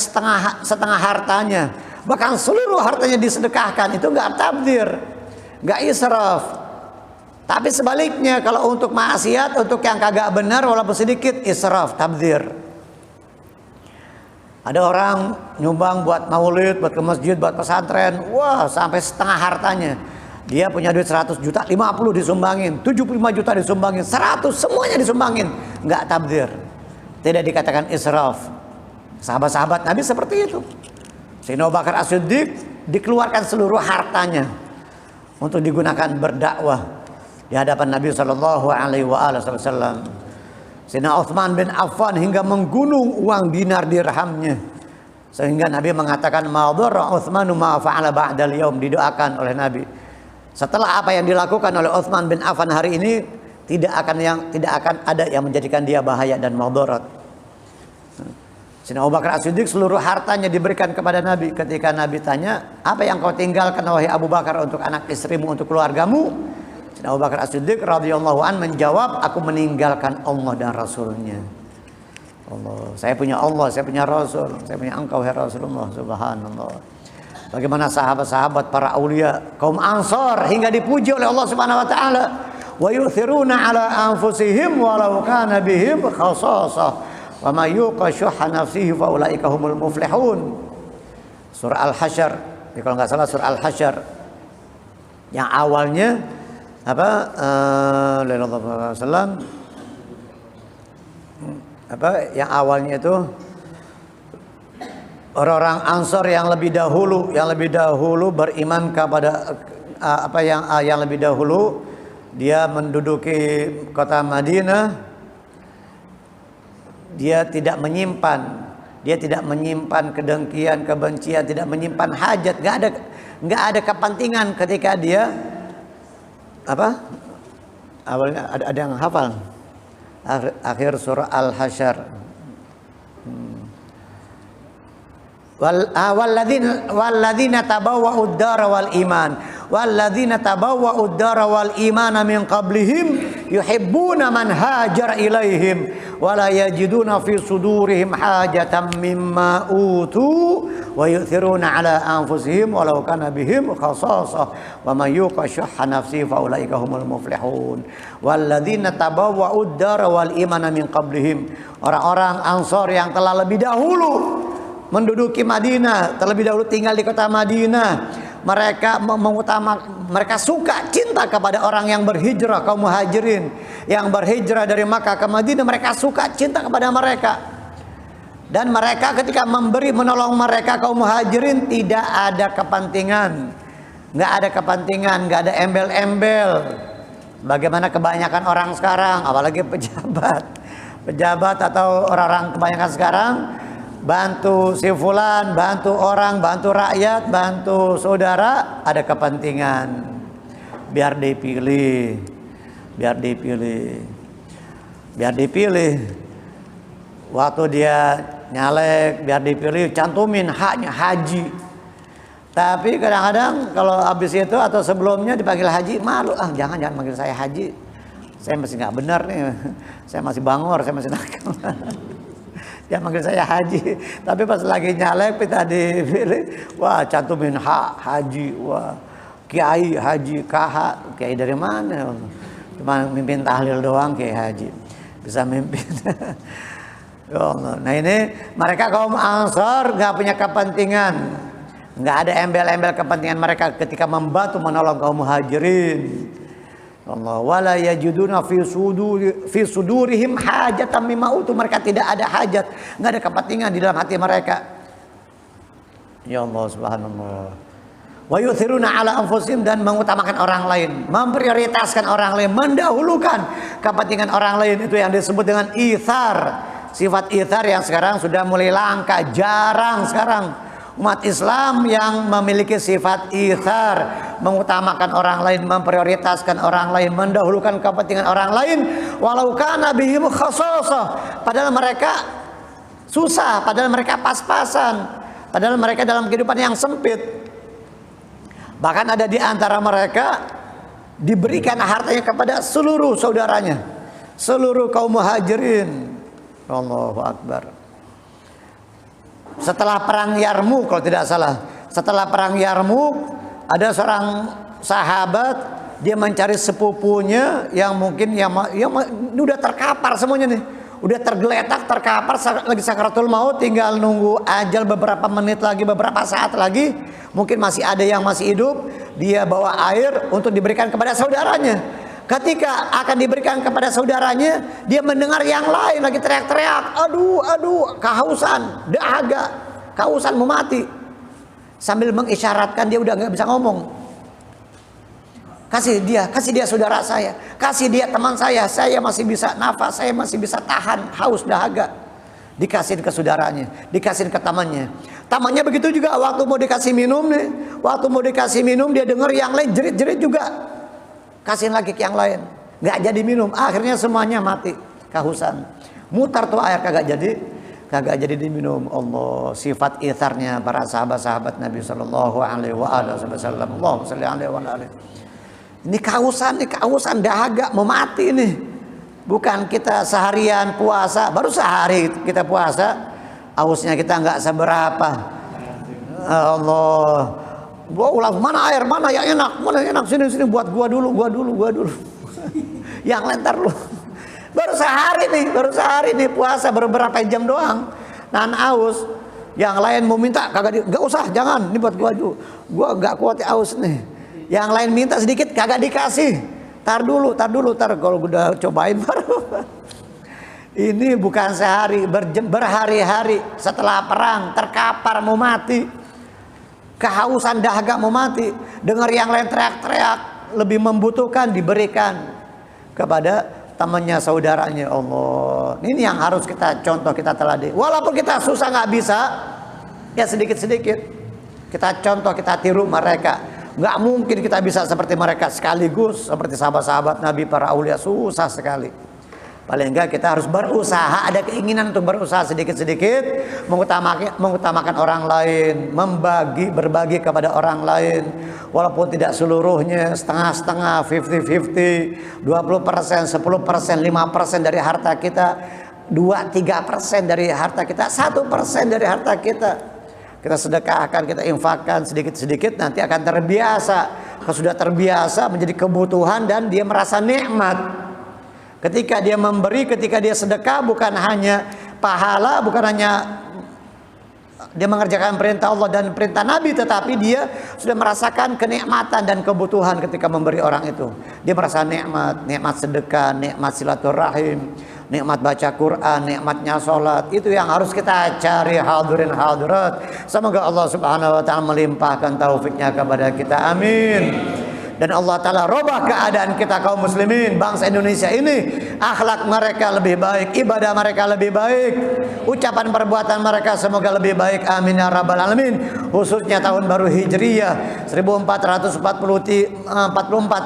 setengah hartanya, bahkan seluruh hartanya disedekahkan, itu enggak tabdzir, enggak israf. Tapi sebaliknya kalau untuk maksiat, untuk yang kagak benar walaupun sedikit, israf, tabdzir. Ada orang nyumbang buat maulid, buat ke masjid, buat pesantren, wah sampai setengah hartanya. Dia punya duit 100 juta, 50 disumbangin, 75 juta disumbangin, 100 semuanya disumbangin, enggak tabdzir. Tidak dikatakan israf. Sahabat-sahabat Nabi seperti itu. Sayyidina Abu Bakar As-Siddiq dikeluarkan seluruh hartanya untuk digunakan berdakwah di hadapan Nabi sallallahu alaihi wasallam. Sayyidina Utsman bin Affan hingga menggunung uang dinar dirhamnya, sehingga Nabi mengatakan ma dharra Utsmanu ma fa'ala ba'dal yaum, didoakan oleh Nabi. Setelah apa yang dilakukan oleh Utsman bin Affan hari ini, tidak akan ada yang menjadikan dia bahaya dan madarat. Sayyidina Abu Bakar As-Siddiq seluruh hartanya diberikan kepada Nabi. Ketika Nabi tanya, apa yang kau tinggalkan wahai Abu Bakar untuk anak istrimu, untuk keluargamu? Abu Bakar As-Siddiq radhiyallahu an menjawab, aku meninggalkan Allah dan Rasulnya. Allah, saya punya Allah, saya punya Rasul, saya punya engkau ya Rasulullah. Subhanallah. Bagaimana sahabat-sahabat para aulia kaum Ansar hingga dipuji oleh Allah Subhanahu wa taala. Wa yu'thiruna ala anfusihim walau kana bihim khasasah. Wa may yuqa syuhha nafsihi fa ulaika humul muflihun. Surah Al-Hasyr. Kalau enggak salah surah Al-Hasyr. Yang awalnya yang awalnya itu orang-orang Ansor yang lebih dahulu beriman kepada yang lebih dahulu dia menduduki kota Madinah. Dia tidak menyimpan kedengkian, kebencian, tidak menyimpan hajat, enggak ada kepentingan ketika dia awalnya ada yang hafal akhir surah Al-Hasyr. Walladzina tabawwa'ud dara wal iman walladzina tabawwa'ud dara wal imana min qablihim yuhibbuna man hajara ilaihim wa la yajiduna fi sudurihim hajatan mimma utu wa yu'thiruna ala anfusihim walau kana bihim khasasah wa may yuqa syuhha nafsihi fa ulaika humul muflihun. Walladzina tabawwa'ud dara wal imana min qablihim, orang-orang Ansar yang telah lebih dahulu menduduki Madinah, terlebih dahulu tinggal di kota Madinah. Mereka suka cinta kepada orang yang berhijrah, kaum muhajirin yang berhijrah dari Makkah ke Madinah. Mereka suka cinta kepada mereka, dan mereka ketika menolong mereka kaum muhajirin tidak ada kepentingan, nggak ada embel-embel. Bagaimana kebanyakan orang sekarang, apalagi pejabat atau orang-orang kebanyakan sekarang, bantu si fulan, bantu orang, bantu rakyat, bantu saudara, ada kepentingan biar dipilih. Waktu dia nyalek biar dipilih, cantumin haknya haji. Tapi kadang-kadang kalau habis itu atau sebelumnya dipanggil haji, malu, jangan manggil saya haji, saya masih nggak benar nih, saya masih bangor, saya masih nakal. Ya manggil saya haji, tapi pas lagi nyalek kita dipilih, wah cantumin hak haji, wah kiai haji, kiai dari mana? Cuma mimpin tahlil doang kiai haji, bisa mimpin. Ya Allah. Nah ini mereka kaum Ansar nggak punya kepentingan, nggak ada embel-embel kepentingan mereka ketika membantu menolong kaum muhajirin. Allah, wala yajiduna fi sudurihim hajatan mimma utu, mereka tidak ada hajat, enggak ada kepentingan di dalam hati mereka. Ya Allah, subhanallah. Wa yuthiruna ala anfusihim, dan mengutamakan orang lain, memprioritaskan orang lain, mendahulukan kepentingan orang lain, itu yang disebut dengan itsar. Sifat itsar yang sekarang sudah mulai langka, jarang sekarang umat Islam yang memiliki sifat itsar, mengutamakan orang lain, memprioritaskan orang lain, mendahulukan kepentingan orang lain, walau kana bihim khasasah, padahal mereka susah, padahal mereka pas-pasan, padahal mereka dalam kehidupan yang sempit. Bahkan ada di antara mereka diberikan hartanya kepada seluruh saudaranya, seluruh kaum muhajirin. Allahu Akbar. Setelah perang Yarmuk, kalau tidak salah, setelah perang Yarmuk, ada seorang sahabat, dia mencari sepupunya yang mungkin yang udah terkapar semuanya nih, udah tergeletak, terkapar, lagi sakaratul maut, tinggal nunggu ajal beberapa menit lagi, beberapa saat lagi, mungkin masih ada yang masih hidup. Dia bawa air untuk diberikan kepada saudaranya. Ketika akan diberikan kepada saudaranya, dia mendengar yang lain lagi teriak-teriak, aduh, kehausan, dahaga, kehausan mau mati. Sambil mengisyaratkan dia udah nggak bisa ngomong. Kasih dia saudara saya, kasih dia teman saya masih bisa nafas, saya masih bisa tahan haus dahaga. Dikasihin ke saudaranya, dikasihin ke temannya. Temannya begitu juga waktu mau dikasih minum nih, waktu mau dikasih minum dia dengar yang lain jerit-jerit juga. Kasihin lagi ke yang lain, nggak jadi minum, akhirnya semuanya mati kehausan. Mutar tuh air kagak jadi diminum. Allah, sifat itsarnya para sahabat-sahabat Nabi sallallahu alaihi wasallam. Allahumma shalli alaihi wa alihi. Ini kehausan dahaga mau mati ini. Bukan kita seharian puasa, baru sehari kita puasa, hausnya kita nggak seberapa. Allah, gua ulang, mana air, mana yang enak, sini buat gua dulu. Yang lentar lu. Baru sehari nih puasa, beberapa jam doang. Nahan haus. Yang lain mau minta kagak usah, jangan, ini buat gua dulu. Gua nggak kuat haus nih. Yang lain minta sedikit kagak dikasih. Tar dulu kalau udah cobain baru. Ini bukan sehari, berhari-hari setelah perang terkapar mau mati. Kehausan dahaga mau mati. Dengar yang lain teriak-teriak, lebih membutuhkan diberikan kepada temannya, saudaranya. Allah. Ini yang harus kita contoh, kita teladi. Walaupun kita susah nggak bisa, ya sedikit-sedikit kita contoh, kita tiru mereka. Nggak mungkin kita bisa seperti mereka sekaligus, seperti sahabat-sahabat Nabi, para aulia, susah sekali. Paling enggak kita harus berusaha, ada keinginan untuk berusaha sedikit-sedikit, mengutamakan orang lain, berbagi kepada orang lain, walaupun tidak seluruhnya, setengah-setengah, 50-50, 20%, 10%, 5% dari harta kita, 2-3% dari harta kita, 1% dari harta kita. Kita sedekahkan, kita infakkan sedikit-sedikit, nanti akan terbiasa. Kalau sudah terbiasa menjadi kebutuhan dan dia merasa nikmat. Ketika dia memberi, ketika dia sedekah, bukan hanya pahala, bukan hanya dia mengerjakan perintah Allah dan perintah Nabi, tetapi dia sudah merasakan kenikmatan dan kebutuhan ketika memberi orang itu. Dia merasa nikmat sedekah, nikmat silaturahim, nikmat baca Quran, nikmatnya sholat. Itu yang harus kita cari, hadirin hadirat. Semoga Allah Subhanahu wa taala melimpahkan taufiknya kepada kita. Amin. Dan Allah Ta'ala robah keadaan kita kaum muslimin, bangsa Indonesia ini. Akhlak mereka lebih baik, ibadah mereka lebih baik, ucapan perbuatan mereka semoga lebih baik. Amin ya rabbal alamin. Khususnya tahun baru Hijriyah 1444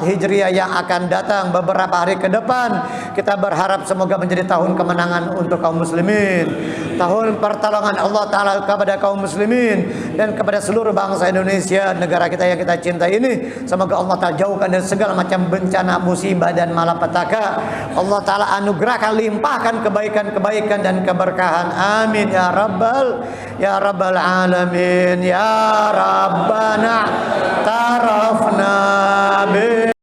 Hijriyah yang akan datang beberapa hari ke depan, kita berharap semoga menjadi tahun kemenangan untuk kaum muslimin, tahun pertolongan Allah Ta'ala kepada kaum muslimin dan kepada seluruh bangsa Indonesia, negara kita yang kita cintai ini. Semoga Allah Ta'ala jauhkan dari segala macam bencana, musibah dan malapetaka. Allah Ta'ala anugerahkan, limpahkan kebaikan-kebaikan dan keberkahan. Amin ya rabbal alamin. Ya Rabbana tarafna